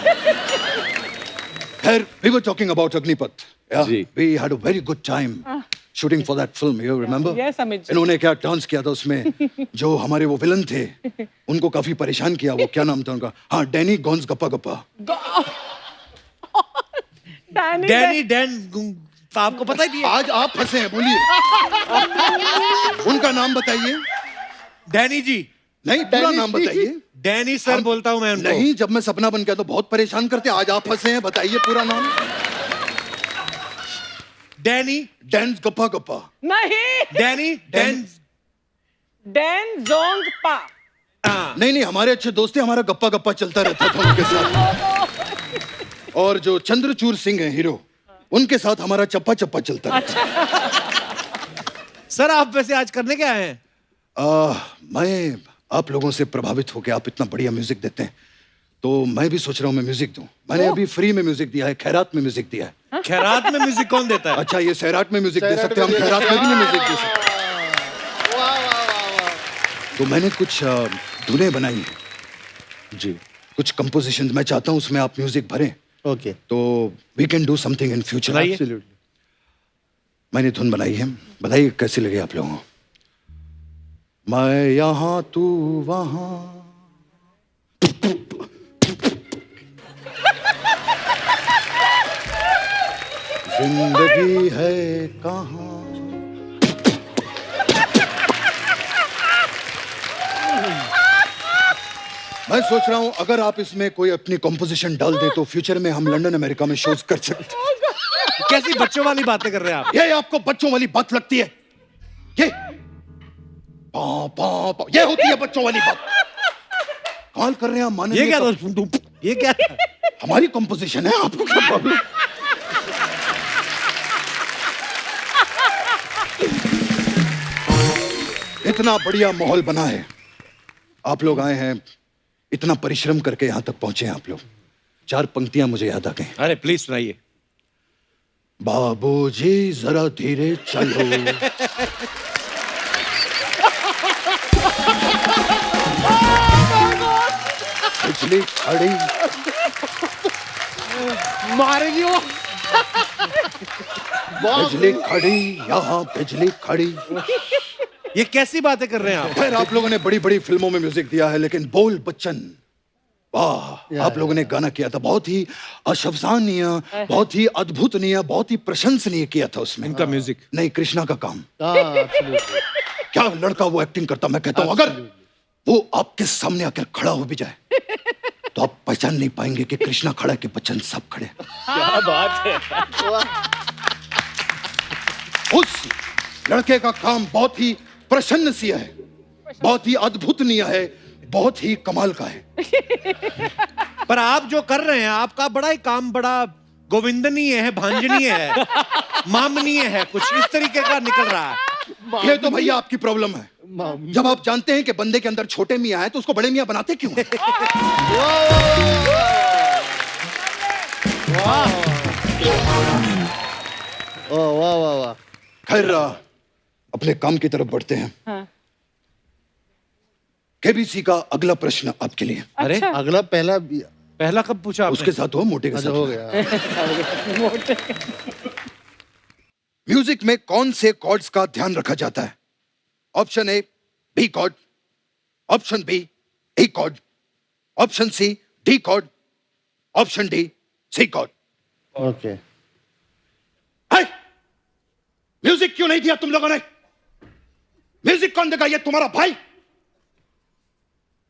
खैर, we were talking about Agnipath. We had a very good time shooting for that film. You remember? Yes, Amit ji. इन्होंने क्या डांस किया था उसमें, जो हमारे वो विलन थे उनको काफी परेशान किया। वो क्या नाम था उनका? हाँ, डैनी गॉन्स गप्पा गप्पा। डैनी डैन आपको पता ही नहीं है? आज आप फंसे हैं, बोलिए उनका नाम बताइए। डैनी जी नहीं, पूरा नाम बताइए। डैनी सर बोलता हूं मैं उनको। नहीं, जब मैं सपना बन गया तो बहुत परेशान करते। आज आप फंसे हैं, बताइए पूरा नाम। डैनी डैन्स गप्पा गप्पा। नहीं, डैनी डैन डैन जोंग पा। नहीं नहीं, हमारे अच्छे दोस्त थे, हमारा गप्पा गप्पा चलता रहता था उनके साथ। और जो चंद्रचूड़ सिंह हैं हीरो, उनके साथ हमारा चप्पा चप्पा चलता रहता। सर आप वैसे आज करने क्या आए हैं? मैं आप लोगों से प्रभावित होकर, आप इतना बढ़िया म्यूजिक देते हैं तो मैं भी सोच रहा हूँ मैं म्यूजिक दूं। मैंने अभी फ्री में म्यूजिक दिया है, खैरात में म्यूजिक दिया है। खैरात में म्यूजिक कौन देता है? अच्छा, ये सैराट में म्यूजिक दे सकते हैं, हम खैरात में भी नहीं म्यूजिक दे सकते। तो मैंने कुछ धुनें बनाई हैं जी, कुछ कंपोजिशंस। मैं चाहता हूँ उसमें आप म्यूजिक भरें। ओके, तो we can do something in future. Absolutely. मैंने धुन बनाई है, बताइए कैसी लगी आप लोगों को? मैं यहाँ तू वहाँ, जिंदगी है कहाँ। मैं सोच रहा हूँ अगर आप इसमें कोई अपनी कंपोजिशन डाल दे तो फ्यूचर में हम लंदन अमेरिका में शोज कर सकते हैं। कैसी बच्चों वाली बातें कर रहे हैं आप? ये आपको बच्चों वाली बात लगती है? ये ये होती है बच्चों वाली बात। कॉल कर रहे हैं हम, ये क्या ये क्या? हमारी कंपोजिशन है, आपको क्या प्रॉब्लम? इतना बढ़िया माहौल बना है, आप लोग आए हैं, इतना परिश्रम करके यहां तक पहुंचे हैं आप लोग। 4 पंक्तियां मुझे याद आ गई। अरे प्लीज सुनाइए। बाबूजी जरा धीरे चलो, बिजली खड़ी मारेंगे वो। बिजली खड़ी यहाँ बिजली खड़ी। ये कैसी बातें कर रहे हैं आप? खैर, आप लोगों ने बड़ी बड़ी फिल्मों में म्यूजिक दिया है, लेकिन बोल बच्चन, वाह, आप लोगों ने गाना किया था, बहुत ही अशब्दानीय, बहुत ही अद्भुतनीय, बहुत ही प्रशंसनीय किया था उसमें। इनका म्यूजिक नहीं, कृष्णा का काम। एब्सोल्युटली। क्या लड़का वो एक्टिंग करता। मैं कहता हूँ अगर वो आपके सामने आकर खड़ा हो भी जाए तो आप पहचान नहीं पाएंगे कि कृष्णा खड़ा है कि बच्चन सब खड़े। क्या बात है। उस लड़के का काम बहुत ही प्रशंसनीय है, बहुत ही अद्भुतनीय है, बहुत ही कमाल का है। पर आप जो कर रहे हैं आपका बड़ा ही काम बड़ा गोविंदनीय है, भांजनीय है, मामनीय है, कुछ इस तरीके का निकल रहा है। ये तो भैया आपकी प्रॉब्लम है। जब आप जानते हैं कि बंदे के अंदर छोटे मियाँ हैं तो उसको बड़े मियाँ बनाते क्यों हैं? वाह वाह वाह वाह। खैर अपने काम की तरफ बढ़ते हैं। हाँ। केबीसी का अगला प्रश्न आपके लिए। अरे अगला पहला पहला कब पूछा आपने? उसके साथ हो, मोटे के अच्छा साथ हो हो। गया। म्यूजिक में कौन से कॉर्ड्स का ध्यान रखा जाता है? Option A B chord, option B A chord, option C D chord, option D C chord. Okay. Music क्यों नहीं दिया तुम लोगों ने? म्यूजिक कौन देगा? ये तुम्हारा भाई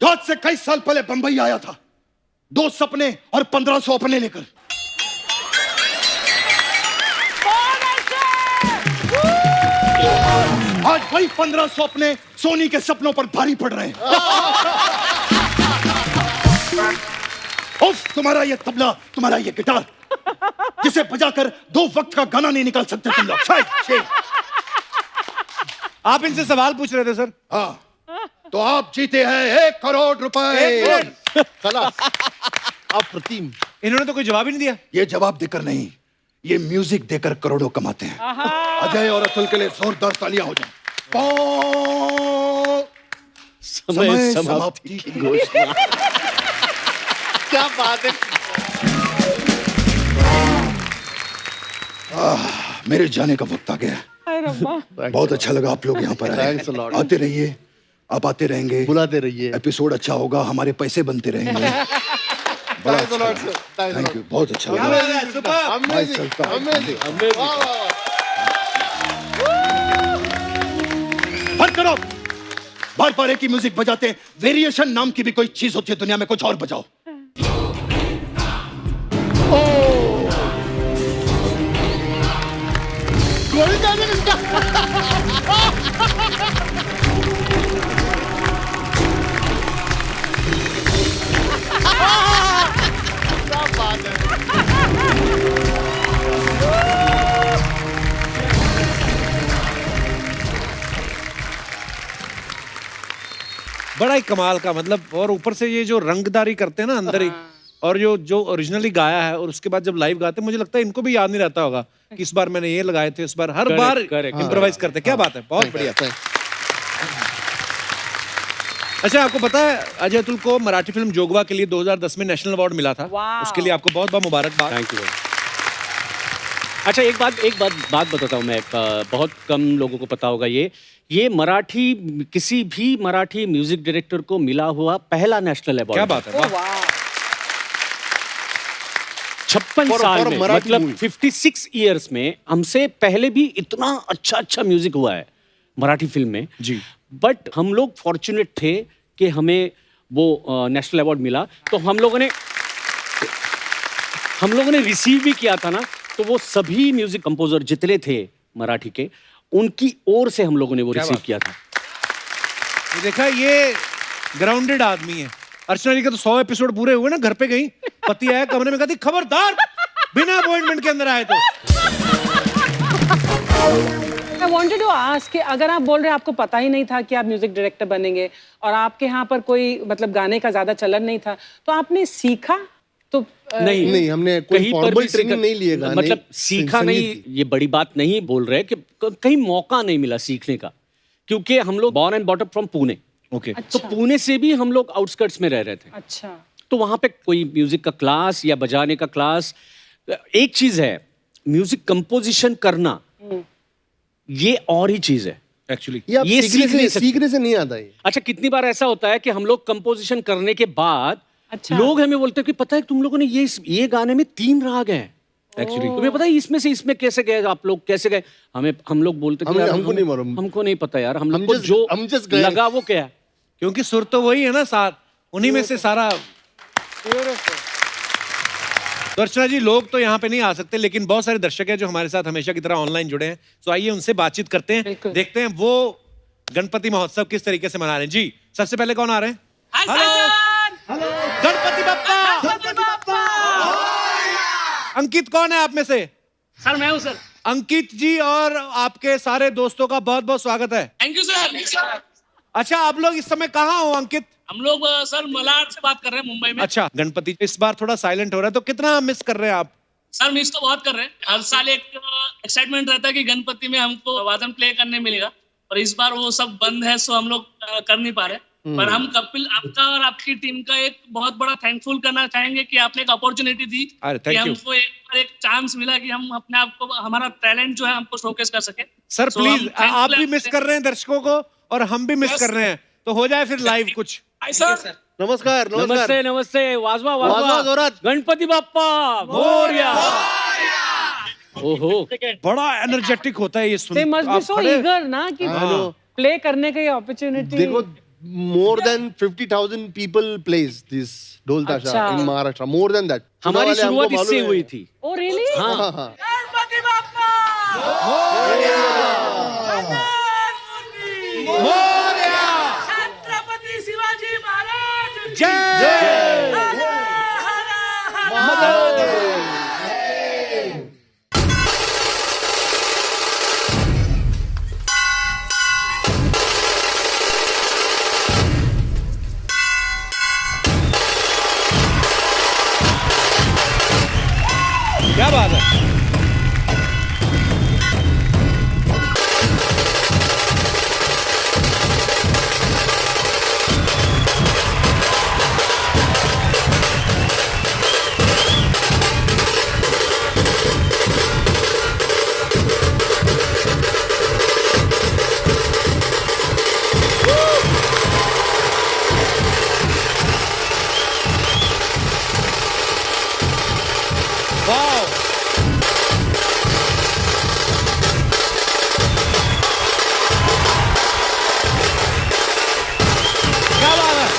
जो आज से कई साल पहले बंबई आया था, 2 सपने और 1500 अपने लेकर। आज वही 1500 अपने सोनी के सपनों पर भारी पड़ रहे हैं। उफ, तुम्हारा ये तबला, तुम्हारा ये गिटार, जिसे बजाकर 2 वक्त का गाना नहीं निकाल सकते तुम लोग। शायद आप इनसे सवाल पूछ रहे थे सर। हाँ, तो आप जीते हैं 1 करोड़ रुपए। खलास। अप्रतिम। इन्होंने तो कोई जवाब ही नहीं दिया। ये जवाब देकर नहीं, ये म्यूजिक देकर करोड़ों कमाते हैं। अजय और अतुल के लिए जोरदार तालियां हो जाए। समय समाप्ति की घोषणा। क्या बात है। मेरे जाने का वक्त आ गया। बहुत अच्छा लगा आप लोग यहाँ पर आए। Thanks a lot. आते रहिए, आप आते रहेंगे, बुलाते रहिए। एपिसोड अच्छा होगा, हमारे पैसे बनते रहेंगे। बड़ा अच्छा लगा। थैंक यू, बहुत अच्छा लगा। मैं चलता हूँ। बंद करो, बार बार एक ही म्यूजिक बजाते हैं। वेरिएशन नाम की भी कोई चीज होती है दुनिया में, कुछ और बजाओ। बड़ा ही कमाल का, मतलब, और ऊपर से ये जो रंगदारी करते हैं ना अंदर ही, और जो ओरिजिनली गाया है और उसके बाद जब लाइव गाते हैं, मुझे लगता है इनको भी याद नहीं रहता होगा कि इस बार मैंने ये लगाए थे, इस बार हर बार इम्प्रोवाइज करते हैं। क्या बात है, बहुत बढ़िया। अच्छा, आपको पता है अजय अतुल को मराठी फिल्म जोगवा के लिए 2010 में नेशनल अवार्ड मिला था। उसके लिए आपको बहुत बहुत मुबारकबाद। Thank you. अच्छा, एक बात बताता हूँ मैं। बहुत कम लोगों को पता होगा ये मराठी, किसी भी मराठी म्यूजिक डायरेक्टर को मिला हुआ पहला नेशनल अवार्ड। क्या बात है, वाह। 56 साल में, मतलब 56 इयर्स में हमसे पहले भी इतना अच्छा म्यूजिक हुआ है मराठी फिल्म में जी। बट हम लोग फॉर्चुनेट थे कि हमें वो नेशनल अवार्ड मिला। तो हम लोगों ने रिसीव भी किया था ना, तो वो सभी म्यूजिक कंपोजर जितने थे मराठी के, उनकी ओर से हम लोगों ने वो रिसीव किया था। ये देखा, ये ग्राउंडेड आदमी है। अर्चना जी का तो 100 एपिसोड पूरे हुए ना, घर पे गई, पति आया कमरे में, कहती खबरदार बिना अपॉइंटमेंट के अंदर आए तो। I wanted to ask कि अगर आप बोल रहे हैं आपको पता ही नहीं था कि आप म्यूजिक डायरेक्टर बनेंगे और आपके यहाँ पर कोई मतलब गाने का ज्यादा चलन नहीं था, तो आपने सीखा? तो नहीं, हमने कोई फॉर्मल ट्रेनिंग नहीं लिए गाने, मतलब सीखा नहीं, ये बड़ी बात नहीं बोल रहे कि कहीं मौका नहीं मिला सीखने का, क्योंकि हम लोग born and bought up from Pune. Okay. तो पुणे से भी हम लोग आउटस्कर्ट्स में रह रहे थे। अच्छा। तो वहां पे कोई म्यूजिक का क्लास या बजाने का क्लास, एक चीज है म्यूजिक कंपोजिशन करना, ये और ही चीज है एक्चुअली। ये सीखने से नहीं आता है। अच्छा, कितनी बार ऐसा होता है कि हम लोग कंपोजिशन करने के बाद लोग हमें बोलते हैं कि पता है तुम लोगों ने ये गाने में 3 राग हैं एक्चुअली, तुम्हें पता है इसमें से इसमें कैसे गए, आप लोग कैसे गए? हम लोग बोलते हैं हमको नहीं मालूम, हमको नहीं पता यार, हम लोग को जो लगा वो क्या है, क्योंकि सुर तो वही है ना, साथ उन्हीं में से सारा। तो अर्चना जी, लोग तो यहाँ पे नहीं आ सकते, लेकिन बहुत सारे दर्शक हैं जो हमारे साथ हमेशा की तरह ऑनलाइन जुड़े हैं। तो आइए उनसे बातचीत करते हैं, देखते हैं वो गणपति महोत्सव किस तरीके से मना रहे हैं। जी, सबसे पहले कौन आ रहे हैं? हेलो, गणपति बप्पा। अंकित कौन है आप में से? सर मैं हूँ सर। अंकित जी और आपके सारे दोस्तों का बहुत बहुत स्वागत है। Thank you sir. अच्छा, आप लोग इस समय कहाँ हो अंकित? हम लोग सर मलाड से बात कर रहे हैं, मुंबई में। अच्छा, गणपति इस बार थोड़ा साइलेंट हो रहा है, तो कितना मिस कर रहे हैं आप? सर मिस तो बहुत कर रहे हैं। हर साल एक एक्साइटमेंट रहता है कि गणपति में हमको वादन प्ले करने मिलेगा, और इस बार वो सब बंद है, सो हम लोग कर नहीं पा रहे। पर हम कपिल आपका और आपकी टीम का एक बहुत बड़ा थैंकफुल करना चाहेंगे कि आपने एक अपॉर्चुनिटी दी कि हमको एक चांस मिला कि हम अपने आप को, हमारा टैलेंट जो है हमको शोकेस कर सके। सर प्लीज, आप भी मिस कर रहे हैं दर्शकों को और हम भी मिस कर रहे हैं, तो हो जाए फिर लाइव कुछ। सर नमस्कार नमस्ते नमस्ते, वाजवा वाजवा वाजवा, जोरात। गणपति बाप्पा मोरया। ओहो, बड़ा एनर्जेटिक होता है ये सुन। They must be आप so खड़े- eager ना कि प्ले करने का ये अपॉर्चुनिटी। देखो, more than 50,000 people plays this ढोल ताशा अच्छा। in Maharashtra. More than that. हमारी वाले हमको शुरुआत इससे मालूम है। हुई थी। Oh really? हाँ हाँ। गणपति बाप्पा छत्रपति शिवाजी महाराज जय क्या बात है। वाओ, क्या बात है।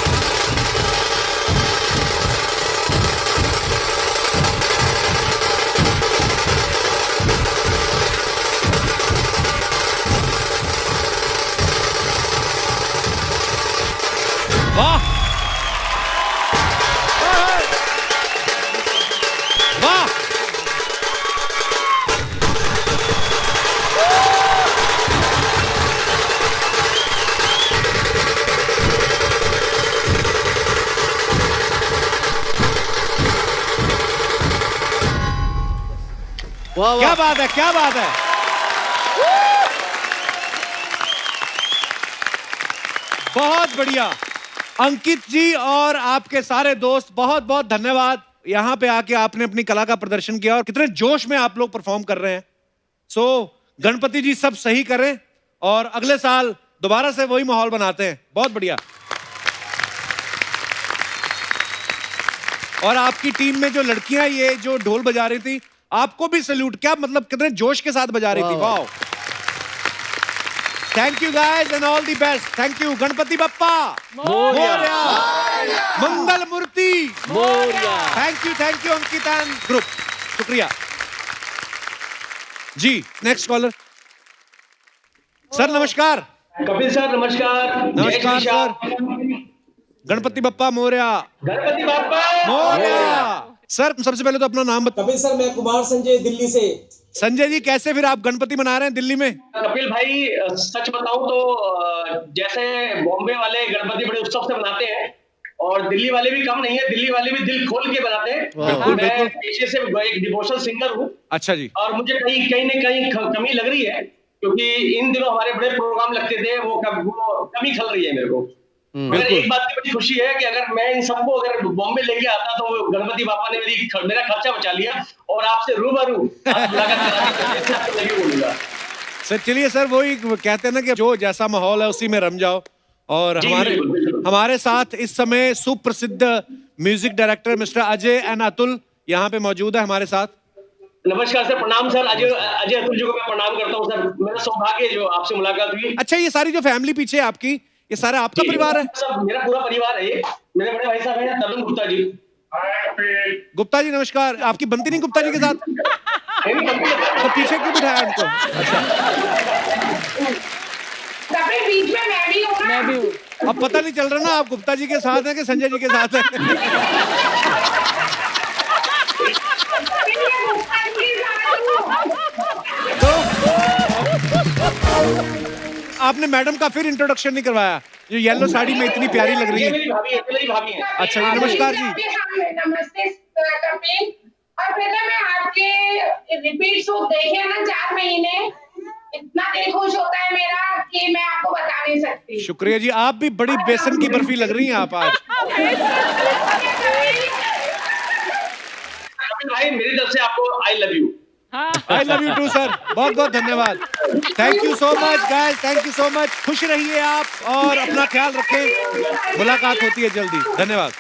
वाह वाह, वाह क्या वाह। बात है, क्या बात है। बहुत बढ़िया अंकित जी और आपके सारे दोस्त, बहुत बहुत धन्यवाद। यहाँ पे आके आपने अपनी कला का प्रदर्शन किया और कितने जोश में आप लोग परफॉर्म कर रहे हैं। सो गणपति जी सब सही करें और अगले साल दोबारा से वही माहौल बनाते हैं। बहुत बढ़िया। और आपकी टीम में जो लड़कियां ये जो ढोल बजा रही थी, आपको भी सैल्यूट। क्या मतलब, कितने जोश के साथ बजा रही थी। वाह, thank you guys and all the best. Thank you. Ganpati Bappa Morya, Mangal Murti Morya. Thank you Ankit and group, शुक्रिया जी। Next collar. सर नमस्कार। कपिल सर नमस्कार। नमस्कार सर। गणपति बप्पा मोरया। गणपति बाप्पा मोरया। सर सबसे पहले तो अपना नाम बताओ। कपिल सर मैं कुमार संजय दिल्ली से। संजय जी, कैसे फिर आप गणपति मना रहे हैं दिल्ली में? कपिल भाई सच बताऊं तो जैसे बॉम्बे वाले गणपति बड़े उत्सव से मनाते हैं और दिल्ली वाले भी कम नहीं है, दिल्ली वाले भी दिल खोल के बनाते हैं। बिल्कुल, मैं बिल्कुल। पेशे से एक डिवोशनल सिंगर हूँ अच्छा जी। और मुझे कहीं न कहीं कमी लग रही है, क्योंकि इन दिनों हमारे बड़े प्रोग्राम लगते थे, वो कमी खल रही है मेरे को। मगर एक बात की बड़ी खुशी है कि अगर मैं इन सबको अगर बॉम्बे लेके आता तो गणपति बापा ने मेरा खर्चा बचा लिया और आपसे रूबरू बोलूंगा। सर चलिए सर, वही कहते हैं ना कि जो जैसा माहौल है उसी में रम जाओ। और हमारे साथ इस समय सुप्रसिद्ध music director mister Ajay and Atul यहाँ पे मौजूद है हमारे साथ। नमस्कार सर, प्रणाम सर। अजय अतुल जी को मैं प्रणाम करता हूँ सर। मेरा सौभाग्य है जो आपसे मुलाकात हुई। अच्छा, ये सारी जो फैमिली पीछे है आपकी, ये सारा आपका परिवार है? सब मेरा पूरा परिवार है ये। मेरे बड़े भाई साहब हैं तरुण गुप्ता जी। गुप्ता जी नमस्कार। आपकी बनती नहीं गुप्ता जी के साथ? तो पीछे क्यों बिठाया उनको? मैं भी हूँ। अब पता नहीं चल रहा ना आप गुप्ता जी के साथ हैं कि संजय जी के साथ हैं। आपने मैडम का फिर इंट्रोडक्शन नहीं करवाया, जो येलो साड़ी में इतनी प्यारी लग रही है। मेरी भाभी है। अच्छा जी, नमस्कार जी। नमस्ते कपिल। और बेटा मैं आपके रिपीट शो देखे ना 4 महीने, इतना दिल खुश होता है मेरा कि मैं आपको बता नहीं सकती। शुक्रिया जी, आप भी बड़ी बेसन की बर्फी लग रही हैं आप आज। भाई मेरी तरफ से आपको I love you. I love you too sir, बहुत बहुत धन्यवाद। Thank you so much guys, thank you so much. खुश रहिए आप और अपना ख्याल रखें, मुलाकात होती है जल्दी। धन्यवाद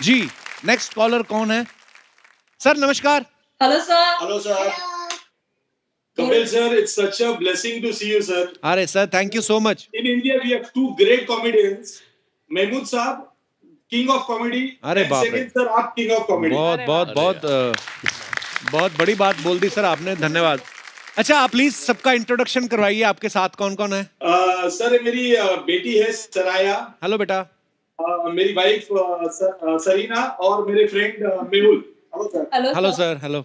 जी। नेक्स्ट कॉलर कौन है? सर नमस्कार। Hello sir. Hello sir. Kapil sir, it's such a blessing to see you, sir. अरे sir, thank you so much. In India, we have 2 great comedians. Mahmood साहब, king of comedy. अरे बाप रे। Second sir, आप king of comedy. बहुत बड़ी बात बोल दी सर आपने, धन्यवाद। अच्छा, आप प्लीज सबका इंट्रोडक्शन करवाइए, आपके साथ कौन कौन है? सर मेरी बेटी है सराया। हेलो बेटा। मेरी वाइफ सरीना और मेरे friend Mehul. Hello sir. Hello sir. Hello.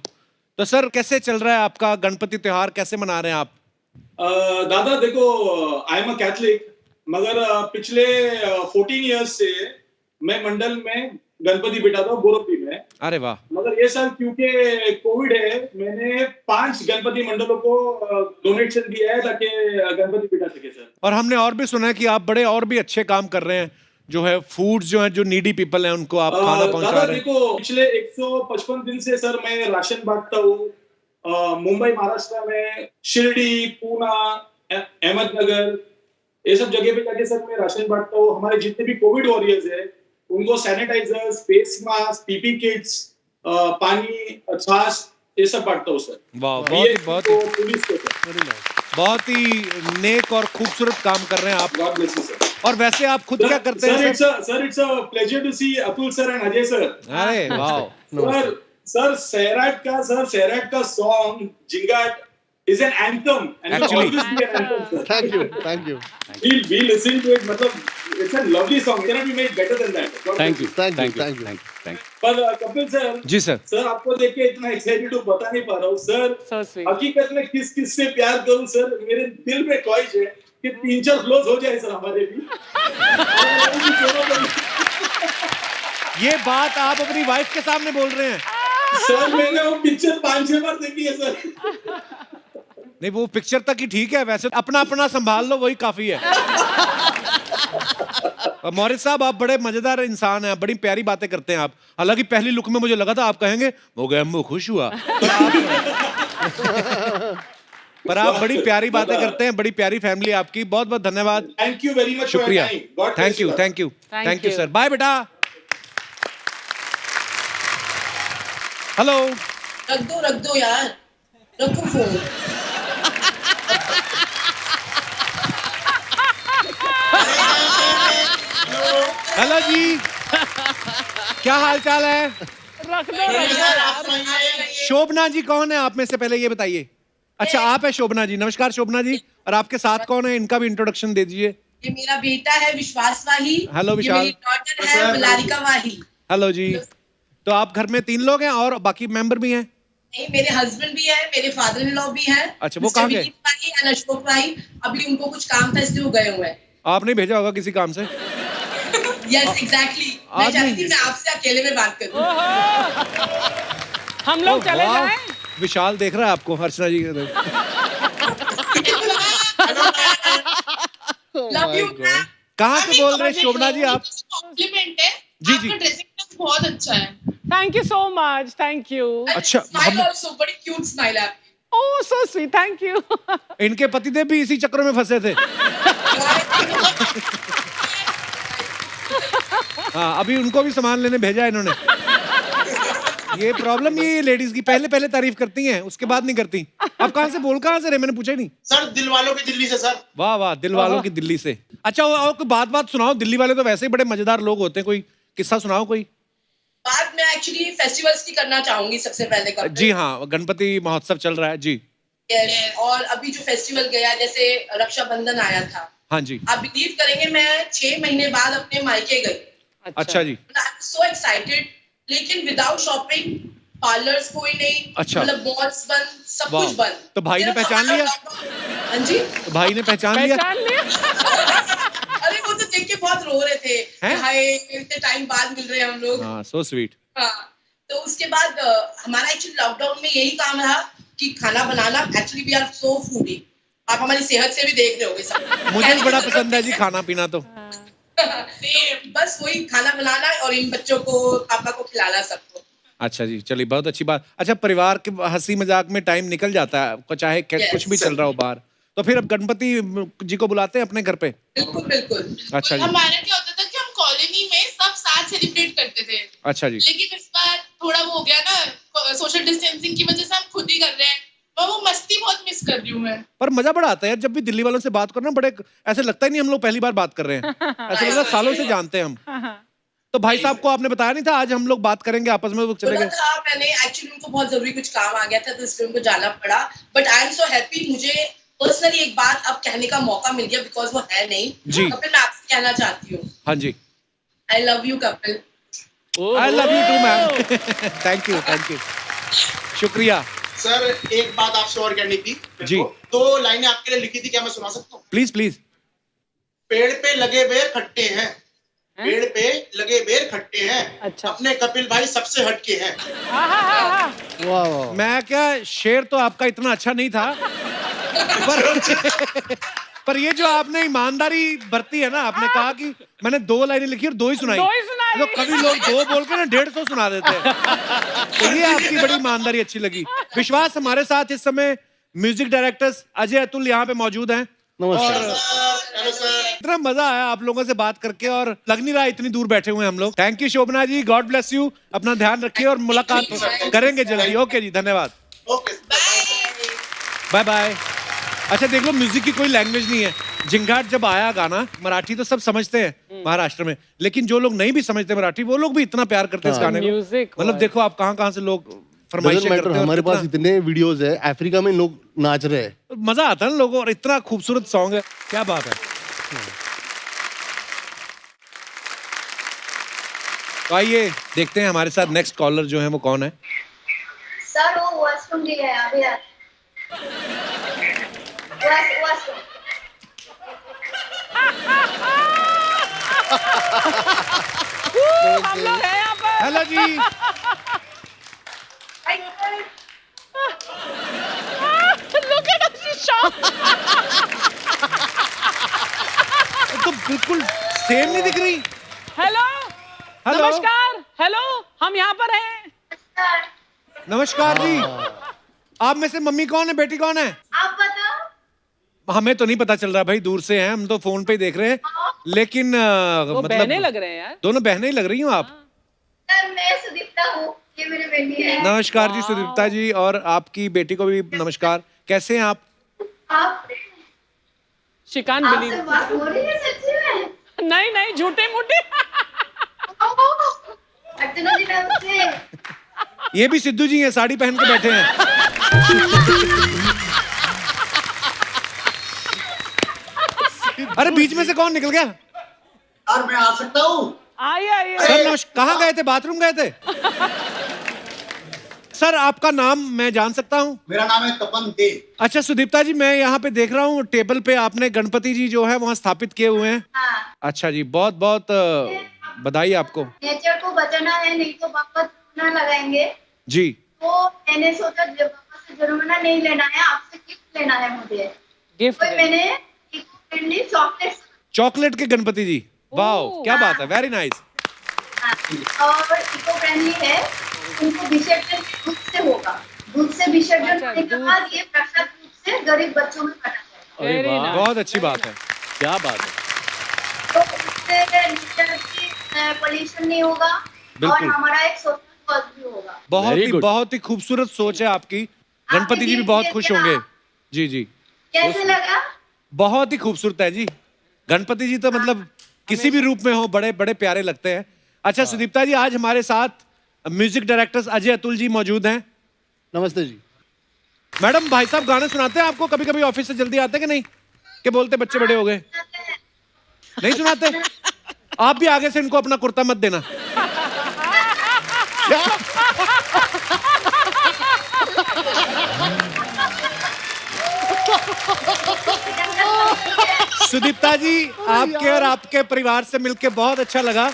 तो सर कैसे चल रहा है आपका गणपति त्योहार, कैसे मना रहे हैं आप? दादा देखो, आई एम अ कैथलिक, मगर पिछले 14 इयर्स से मैं मंडल में गणपति बिठाता हूँ गोरखपुर में। अरे वाह। मगर ये साल क्योंकि कोविड है, मैंने 5 गणपति मंडलों को डोनेशन दिया है ताकि गणपति बिठा सके सर। और हमने और भी सुना है कि आप बड़े और भी अच्छे काम कर रहे हैं, जो है फूड्स जो है, जो नीडी पीपल हैं उनको आप खाना पहुंचा रहे हैं। देखो पिछले 155 दिन से सर मैं राशन बांटता हूँ मुंबई महाराष्ट्र में, शिरडी, पूना, अहमदनगर, ये सब जगह पे जाके सर मैं राशन बांटता हूँ। हमारे जितने भी कोविड वॉरियर्स है उनको sanitisers, face mask, PP kits, पानी, छाछ, ये सब बांटता हूँ सर। वाह, बहुत ही नेक और खूबसूरत काम कर रहे हैं आप। और वैसे आप खुद क्या करते हैं sir? It's a pleasure to see Atul sir and Ajay sir. अरे वाह। सर सैराट का song Zingaat is an anthem and will always be an anthem, sir. Thank you. We listen to it, मतलब it's a lovely song, cannot be made better than that. Thank you. पर Kapil sir जी sir आपको देख के इतना excited हूँ, बता नहीं पा रहा हूँ सर। हकीकत में किस किस से प्यार करूँ सर, मेरे दिल में ख्वाहिश है कि 3-4 फ्लोज हो जाए सर हमारे भी। ये बात आप अपनी वाइफ के सामने बोल रहे हैं? सर मैंने वो पिक्चर 5-6 बार देखी है सर। नहीं, वो पिक्चर तक ही ठीक है, वैसे अपना अपना संभाल लो, वही काफी है। मौरिस साहब, आप बड़े मजेदार इंसान हैं, बड़ी प्यारी बातें करते हैं आप। हालांकि पहली लुक में मुझे लगा था आप कहेंगे हो गया, मैं खुश हुआ, पर आप बड़ी प्यारी बातें करते हैं, बड़ी प्यारी फैमिली आपकी। बहुत बहुत धन्यवाद। थैंक यू वेरी मच, शुक्रिया। Thank you sir. बाय बेटा। हेलो। रख दो यार, रखो फोन। हेलो जी, क्या हाल चाल है? रख दो। शोभना जी कौन है आप में से, पहले ये बताइए। अच्छा, आप है शोभना जी। नमस्कार शोभना जी। और आपके साथ कौन है, इनका भी इंट्रोडक्शन दे दीजिए। ये मेरा बेटा है विश्वास वाही। हेलो विशाल। मेरी डॉटर है मलारिका वाही। हेलो जी। तो आप घर में 3 लोग हैं और बाकी मेंबर भी हैं? नहीं, मेरे हस्बैंड भी है, मेरे फादर इन लॉ भी हैं। अच्छा, वो कहाँ गए? अशोक भाई, अभी उनको कुछ काम था इसलिए वो गए हुए हैं। आपने भेजा होगा किसी काम से? Yes exactly. मैं चाहती थी मैं आपसे अकेले में बात करूं। हम लोग चले जाएं? विशाल देख रहा है आपको, अर्चना जी। कहाँ से बोल रहे हैं शोभना जी आप? कॉम्प्लीमेंट है जी जी, ड्रेसिंग सेंस बहुत अच्छा है। Thank you so much, thank you. अच्छा, स्माइल आल्सो बड़ी क्यूट स्माइल है आपकी। ओह सो स्वीट, थैंक यू। इनके पतिदेव भी इसी चक्कर में फंसे थे। हाँ, अभी उनको भी सामान लेने भेजा इन्होंने। ये प्रॉब्लम ये लेडीज की, पहले तारीफ करती हैं, उसके बाद नहीं करती। आप कहाँ से रहे, मैंने पूछा ही नहीं। सर दिल वालों की दिल्ली से सर। वाह वाह, दिल वालों की दिल्ली से। अच्छा, और कोई बात सुनाओ। दिल्ली वाले तो वैसे ही बड़े मजेदार लोग होते हैं, कोई किस्सा सुनाओ कोई। बात मैं एक्चुअली फेस्टिवल्स की करना चाहूंगी सबसे पहले। जी हाँ, गणपति महोत्सव चल रहा है जी। और अभी जो फेस्टिवल गया, जैसे रक्षाबंधन आया था, हाँ जी, आप बिलीव करेंगे मैं 6 महीने बाद अपने मायके गई। अच्छा जी। सो एक्साइटेड, लेकिन विदाउट शॉपिंग, पार्लर्स कोई नहीं, अच्छा, मतलब मॉल्स बंद, सब कुछ बंद। तो भाई ने पहचान लिया? हाँ जी। तो भाई ने पहचान लिया? अरे वो तो देख के बहुत रो रहे थे हैं? हाय इतने टाइम बाद मिल रहे हैं हम लोग। हाँ, so sweet. हाँ, तो उसके बाद हमारा एक्चुअली लॉकडाउन में यही काम रहा कि खाना बनाना। Actually we are so foodie, आप हमारी सेहत से भी देख रहे होगे। मुझे भी बड़ा पसंद है जी खाना पीना तो। बस वही खाना बनाना और इन बच्चों को पापा को खिलाना सबको। अच्छा जी, चलिए बहुत अच्छी बात। अच्छा, परिवार के हंसी मजाक में टाइम निकल जाता है आपको, चाहे कुछ भी चल रहा हो बाहर, तो फिर अब गणपति जी को बुलाते हैं अपने घर पे? बिल्कुल बिल्कुल। अच्छा जी। हमारा क्या होता था कि हम कॉलोनी में सब साथ सेलिब्रेट करते थे। अच्छा जी। लेकिन इस बार थोड़ा वो हो गया ना, सोशल डिस्टेंसिंग की वजह से हम खुद ही कर रहे हैं, और वो मस्ती बहुत मिस कर रही हूँ मैं। पर मजा बड़ा आता है यार, जब भी दिल्ली वालों से बात करो ना, बड़े ऐसे लगता ही नहीं हम लोग पहली बार बात कर रहे हैं, ऐसा लगता है सालों से जानते हैं हम। तो भाई साहब को आपने बताया नहीं था आज हम लोग बात करेंगे आपस में, वो चले बोला गए? था मैंने, एक्चुअली उनको बहुत जरूरी कुछ काम आ गया था तो इसलिए उनको जाना पड़ा। But I am so happy, मुझे पर्सनली एक बात अब कहने का मौका मिल गया बिकॉज वो है नहीं जी। कपिल, मैं आपसे कहना चाहती हूँ हाँ जी। I love you Kapil. I love you too ma'am. Thank you शुक्रिया सर। एक बात आपसे और कहनी थी जी। 2 लाइनें आपके लिए लिखी थी, क्या मैं सुना सकता हूँ? Please please. पेड़ पे लगे बेर खट्टे हैं, पेड़ पे लगे बेर खट्टे हैं। अच्छा। अपने कपिल भाई सबसे हटके हैं। वाह, मैं क्या, शेर तो आपका इतना अच्छा नहीं था पर ये जो आपने ईमानदारी बरती है ना, आपने कहा कि मैंने 2 लाइनें लिखी और 2 ही सुनाई। तो कभी लोग 2 बोल के ना 150 सुना देते हैं, तो ये आपकी बड़ी ईमानदारी अच्छी लगी। विश्वास हमारे साथ इस समय म्यूजिक डायरेक्टर्स अजय अतुल यहाँ पे मौजूद हैं। और इतना मजा आया आप लोगों से बात करके, और लग नहीं रहा इतनी दूर बैठे हुए हैं हम लोग। Thank you Shobhana ji, God bless you, अपना ध्यान रखिए और मुलाकात करेंगे जल्दी। ओके जी, धन्यवाद, बाय बाय। अच्छा देख लो, म्यूजिक की कोई लैंग्वेज नहीं है। जिंगाट जब आया गाना, मराठी तो सब समझते हैं महाराष्ट्र में, लेकिन जो लोग नहीं भी समझते मराठी, वो लोग भी इतना प्यार करते हैं इस गाने को। मतलब देखो आप कहाँ से लोग फरमाइशें करते हैं। हमारे पास इतने वीडियोस है, अफ्रीका में लोग नाच रहे हैं, मजा आता है ना लोगों, और इतना खूबसूरत सॉन्ग है, क्या बात है। तो आइए देखते हैं हमारे साथ नेक्स्ट कॉलर जो है वो कौन है। सर वो वॉशरूम भी है अभी हम लोग हैं यहाँ पर। हेलो जी। Look at her, she's shocked. तो बिल्कुल सेम नहीं दिख रही। Hello hello. नमस्कार, हेलो, हम यहाँ पर हैं। नमस्कार जी। आप में से मम्मी कौन है, बेटी कौन है? आप बताओ। हमें तो नहीं पता चल रहा भाई, दूर से हैं हम, तो फोन पे ही देख रहे हैं, लेकिन वो मतलब बहनें लग रहे हैं यार। दोनों बहनें ही लग रही हो आप। सर मैं सुदीप्ता हूँ, ये मेरी बेटी है। नमस्कार जी सुदीप्ता जी, और आपकी बेटी को भी नमस्कार। कैसे हैं आप? आप शिकान आपसे बिली। बात हो रही है सच्ची में? नहीं नहीं, झूठे मूठे। अर्चना जी नमस्ते। ये भी सिद्धू जी हैं, साड़ी पहन के बैठे हैं। अरे बीच में से कौन निकल गया? यार मैं आ सकता हूँ? आइए आइए। सर नमस्कार, कहाँ गए थे? बाथरूम गए थे? सर आपका नाम मैं जान सकता हूँ? मेरा नाम है तपन दे। अच्छा सुदीप्ता जी, मैं यहाँ पे देख रहा हूँ टेबल पे आपने गणपति जी जो है वहाँ स्थापित किए हुए हैं। हाँ। अच्छा जी, बहुत बहुत बधाई आपको। नेचर को बचाना है, नहीं तो पापा जुर्माना लगाएंगे। जी। तो मैंने सोचा पापा से जुर्माना नहीं लेना है, आपसे गिफ्ट लेना है मुझे। गिफ्ट तो मैंने इको फ्रेंडली चॉकलेट के गणपति जी, वाह क्या बात है, वेरी नाइस। और इको फ्रेंडली है, उनको विसर्जन दूध से होगा, दूध से विसर्जन होने के बाद ये प्रसाद रूप से गरीब बच्चों में बांटा जाएगा। अरे वाह, बहुत अच्छी बात है, क्या बात है। तो उससे नेचर की पोल्यूशन नहीं होगा और बिल्कुल। हमारा एक सोशल कॉज भी होगा। बहुत ही खूबसूरत सोच है आपकी। गणपति जी भी बहुत खुश होंगे। जी जी, कैसे लगा? बहुत ही खूबसूरत है जी। गणपति जी तो मतलब किसी भी रूप में हो बड़े बड़े प्यारे लगते हैं। अच्छा सुदीप्ता जी, आज हमारे साथ म्यूजिक डायरेक्टर्स अजय अतुल जी मौजूद हैं। नमस्ते जी। मैडम भाई साहब गाने सुनाते हैं आपको? कभी कभी ऑफिस से जल्दी आते हैं कि नहीं, कि बोलते बच्चे बड़े हो गए? नहीं सुनाते? आप भी आगे से इनको अपना कुर्ता मत देना। सुदीप्ता जी, आपके और आपके परिवार से मिलके बहुत अच्छा लगा।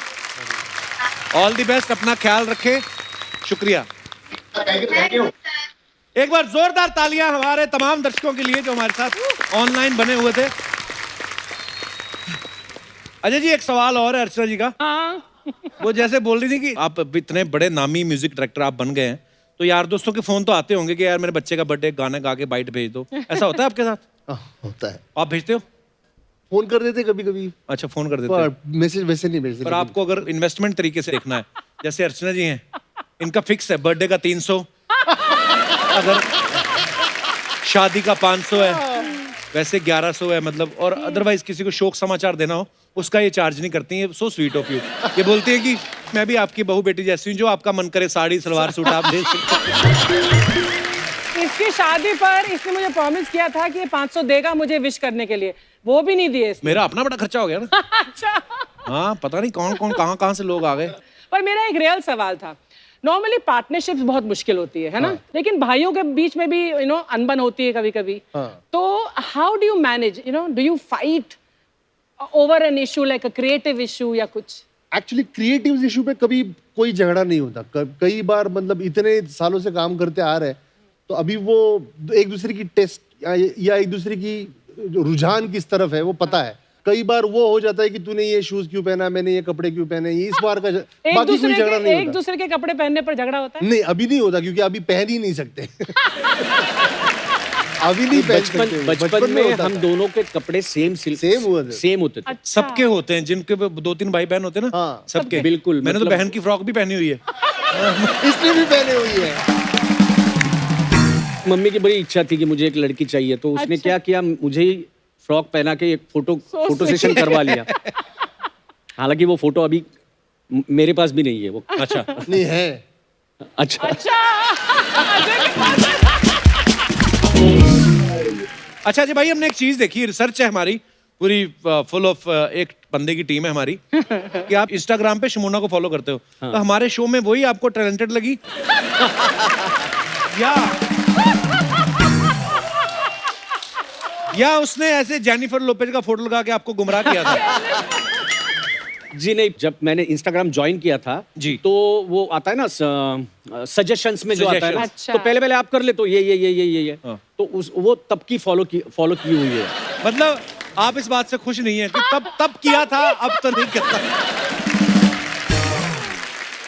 ऑल द बेस्ट, अपना ख्याल रखें। शुक्रिया। एक बार जोरदार तालियां हमारे तमाम दर्शकों के लिए जो हमारे साथ ऑनलाइन बने हुए थे। अजय जी, एक सवाल और है अर्चना जी का। वो जैसे बोल रही थी कि आप इतने बड़े नामी म्यूजिक डायरेक्टर आप बन गए हैं, तो यार दोस्तों के फोन तो आते होंगे कि यार मेरे बच्चे का बर्थडे, गाना गा के बाइट भेज दो। ऐसा होता है आपके साथ? होता है। आप भेजते हो? फोन कर देते कभी कभी। अच्छा, फोन कर देते। मैसेज वैसे नहीं भेजते। पर आपको अगर इन्वेस्टमेंट तरीके से देखना है, जैसे अर्चना जी हैं, इनका फिक्स है बर्थडे का 300, अगर शादी का 500 है, वैसे 1100 है मतलब, और अदरवाइज किसी को शोक समाचार देना हो उसका ये चार्ज नहीं करती है। So sweet of you. ये बोलती है कि मैं भी आपकी बहू बेटी जैसी हूँ, जो आपका मन करे साड़ी सलवार सूट आप दे सकते। इसकी शादी पर इसने मुझे प्रॉमिस किया था कि ये 500 देगा मुझे विश करने के लिए, वो भी नहीं दिए इसने। मेरा अपना बड़ा खर्चा हो गया ना। अच्छा। हाँ, पता नहीं कौन कौन कहाँ से लोग आ गए। पर मेरा एक रियल सवाल था। नॉर्मली पार्टनरशिप्स बहुत मुश्किल होती है ना? लेकिन भाइयों के बीच में भी अनबन होती है कभी कभी। तो how do you manage, do you fight over an issue like a creative issue या कुछ? एक्चुअली क्रिएटिव इशू पे कभी कोई झगड़ा नहीं होता। कई बार मतलब इतने सालों से काम करते आ रहे हैं, तो अभी वो एक दूसरे की टेस्ट या एक दूसरे की रुझान किस तरफ है वो पता है। कई बार वो हो जाता है कि तूने ये शूज क्यों पहना, मैंने ये कपड़े क्यों पहने, ये इस बार का बाकी कोई झगड़ा नहीं होता। एक दूसरे के कपड़े पहनने पर झगड़ा होता है? नहीं, अभी नहीं होता क्योंकि अभी पहन ही नहीं सकते। अभी नहीं पहन सकते। बचपन में हम दोनों के कपड़े सेम होते थे। सबके होते हैं, जिनके 2-3 भाई बहन होते हैं ना, सबके। बिल्कुल। मैंने तो बहन की फ्रॉक भी पहनी हुई है। इसने भी पहनी हुई है। मम्मी की बड़ी इच्छा थी कि मुझे एक लड़की चाहिए, तो उसने क्या किया, मुझे ही फ्रॉक पहना के एक फोटो सेशन करवा लिया। हालांकि वो फोटो अभी मेरे पास भी नहीं है वो। अच्छा। नहीं है। अच्छा। अच्छा जी भाई, हमने एक चीज देखी, रिसर्च है हमारी पूरी फुल ऑफ एक बंदे की टीम है हमारी, कि आप इंस्टाग्राम पे शमूना को फॉलो करते हो। तो हमारे शो में वही आपको टैलेंटेड लगी या उसने ऐसे जेनिफर लोपेज का फोटो लगा के आपको गुमराह किया था? जी नहीं, जब मैंने इंस्टाग्राम ज्वाइन किया था जी, तो वो आता है ना सजेशंस में जो आता है ना, तो पहले आप कर ले तो ये तो वो तब की फॉलो की हुई है। मतलब आप इस बात से खुश नहीं है कि तब किया था, अब तो नहीं करता?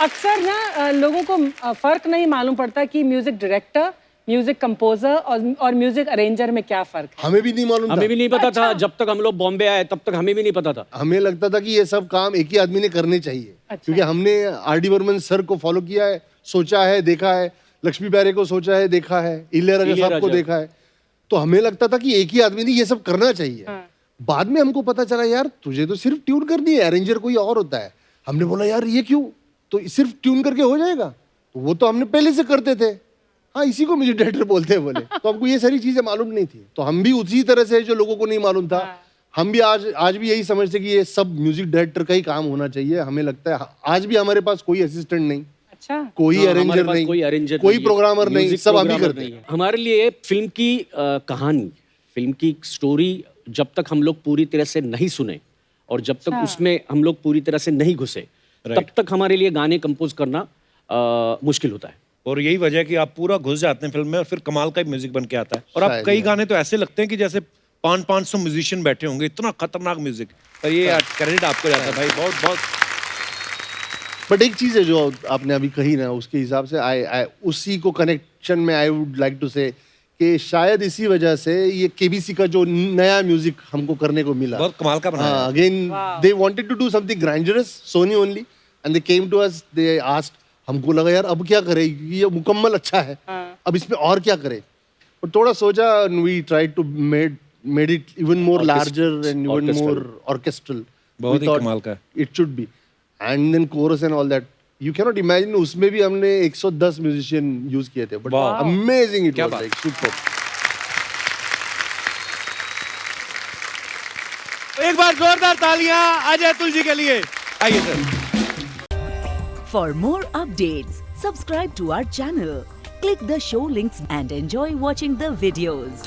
अक्सर ना लोगों को फर्क नहीं मालूम पड़ता कि म्यूजिक डायरेक्टर, म्यूजिक कंपोजर और म्यूजिक अरेंजर में क्या फर्क है। हमें भी नहीं मालूम था। हमें भी नहीं पता था जब तक हम लोग बॉम्बे आए, तब तक हमें भी नहीं पता था। हमें लगता था कि ये सब काम एक ही आदमी ने करने चाहिए। क्योंकि हमने आर.डी. बर्मन सर को फॉलो किया है, सोचा है, देखा है, लक्ष्मी प्यारे को सोचा है, देखा है, इलियाराजा साहब को देखा है, तो हमें लगता था कि एक ही आदमी ने ये सब करना चाहिए। बाद में हमको पता चला यार तुझे तो सिर्फ ट्यून करनी है, अरेंजर कोई और होता है। हमने बोला यार ये क्यों, तो सिर्फ ट्यून करके हो जाएगा? तो वो तो हमने पहले से करते थे। हाँ, इसी को म्यूजिक डायरेक्टर बोलते हैं बोले। तो हमको ये सारी चीजें मालूम नहीं थी, तो हम भी उसी तरह से जो लोगों को नहीं मालूम था, हम भी आज भी यही समझते कि ये सब म्यूजिक डायरेक्टर का ही काम होना चाहिए। हमें लगता है आज भी हमारे पास कोई असिस्टेंट नहीं, कोई अरेंजर नहीं, कोई प्रोग्रामर नहीं, सब हम ही करते हैं। हमारे लिए फिल्म की कहानी, फिल्म की स्टोरी जब तक हम लोग पूरी तरह से नहीं सुने और जब तक उसमें हम लोग पूरी तरह से नहीं घुसे, तब तक हमारे लिए गाने कंपोज करना मुश्किल होता है। और यही वजह है कि आप पूरा घुस जाते हैं फिल्म में और फिर कमाल का म्यूजिक बन के आता है। और आप कई गाने तो ऐसे लगते हैं कि जैसे 500 म्यूजिशियन बैठे होंगे, इतना खतरनाक म्यूजिक। पर ये क्रेडिट आपको जाता है भाई, बहुत बहुत। बट एक चीज है जो आपने अभी कही ना, उसके हिसाब से उसी को कनेक्शन में आई वुड लाइक टू से कि शायद इसी वजह से ये केबीसी का जो नया म्यूजिक हमको करने को मिला, बहुत कमाल का बनाया। Again they wanted to do something grandeurous, Sony only, and they came to us, they asked. हमको लगा यार अब क्या करें, ये मुकम्मल अच्छा है, अब इसमें और क्या करें। और थोड़ा सोचा, we tried to made it even more larger and even more orchestral. बहुत ही कमाल का it should be, and then chorus and all that. You can not imagine, उसमें भी हमने 110 म्यूजिशियन यूज किए थे, but amazing it was, like super. एक बार जोरदार तालियां अजय अतुल जी के लिए। आइए sir. For more updates, subscribe to our channel, click the show links and enjoy watching the videos.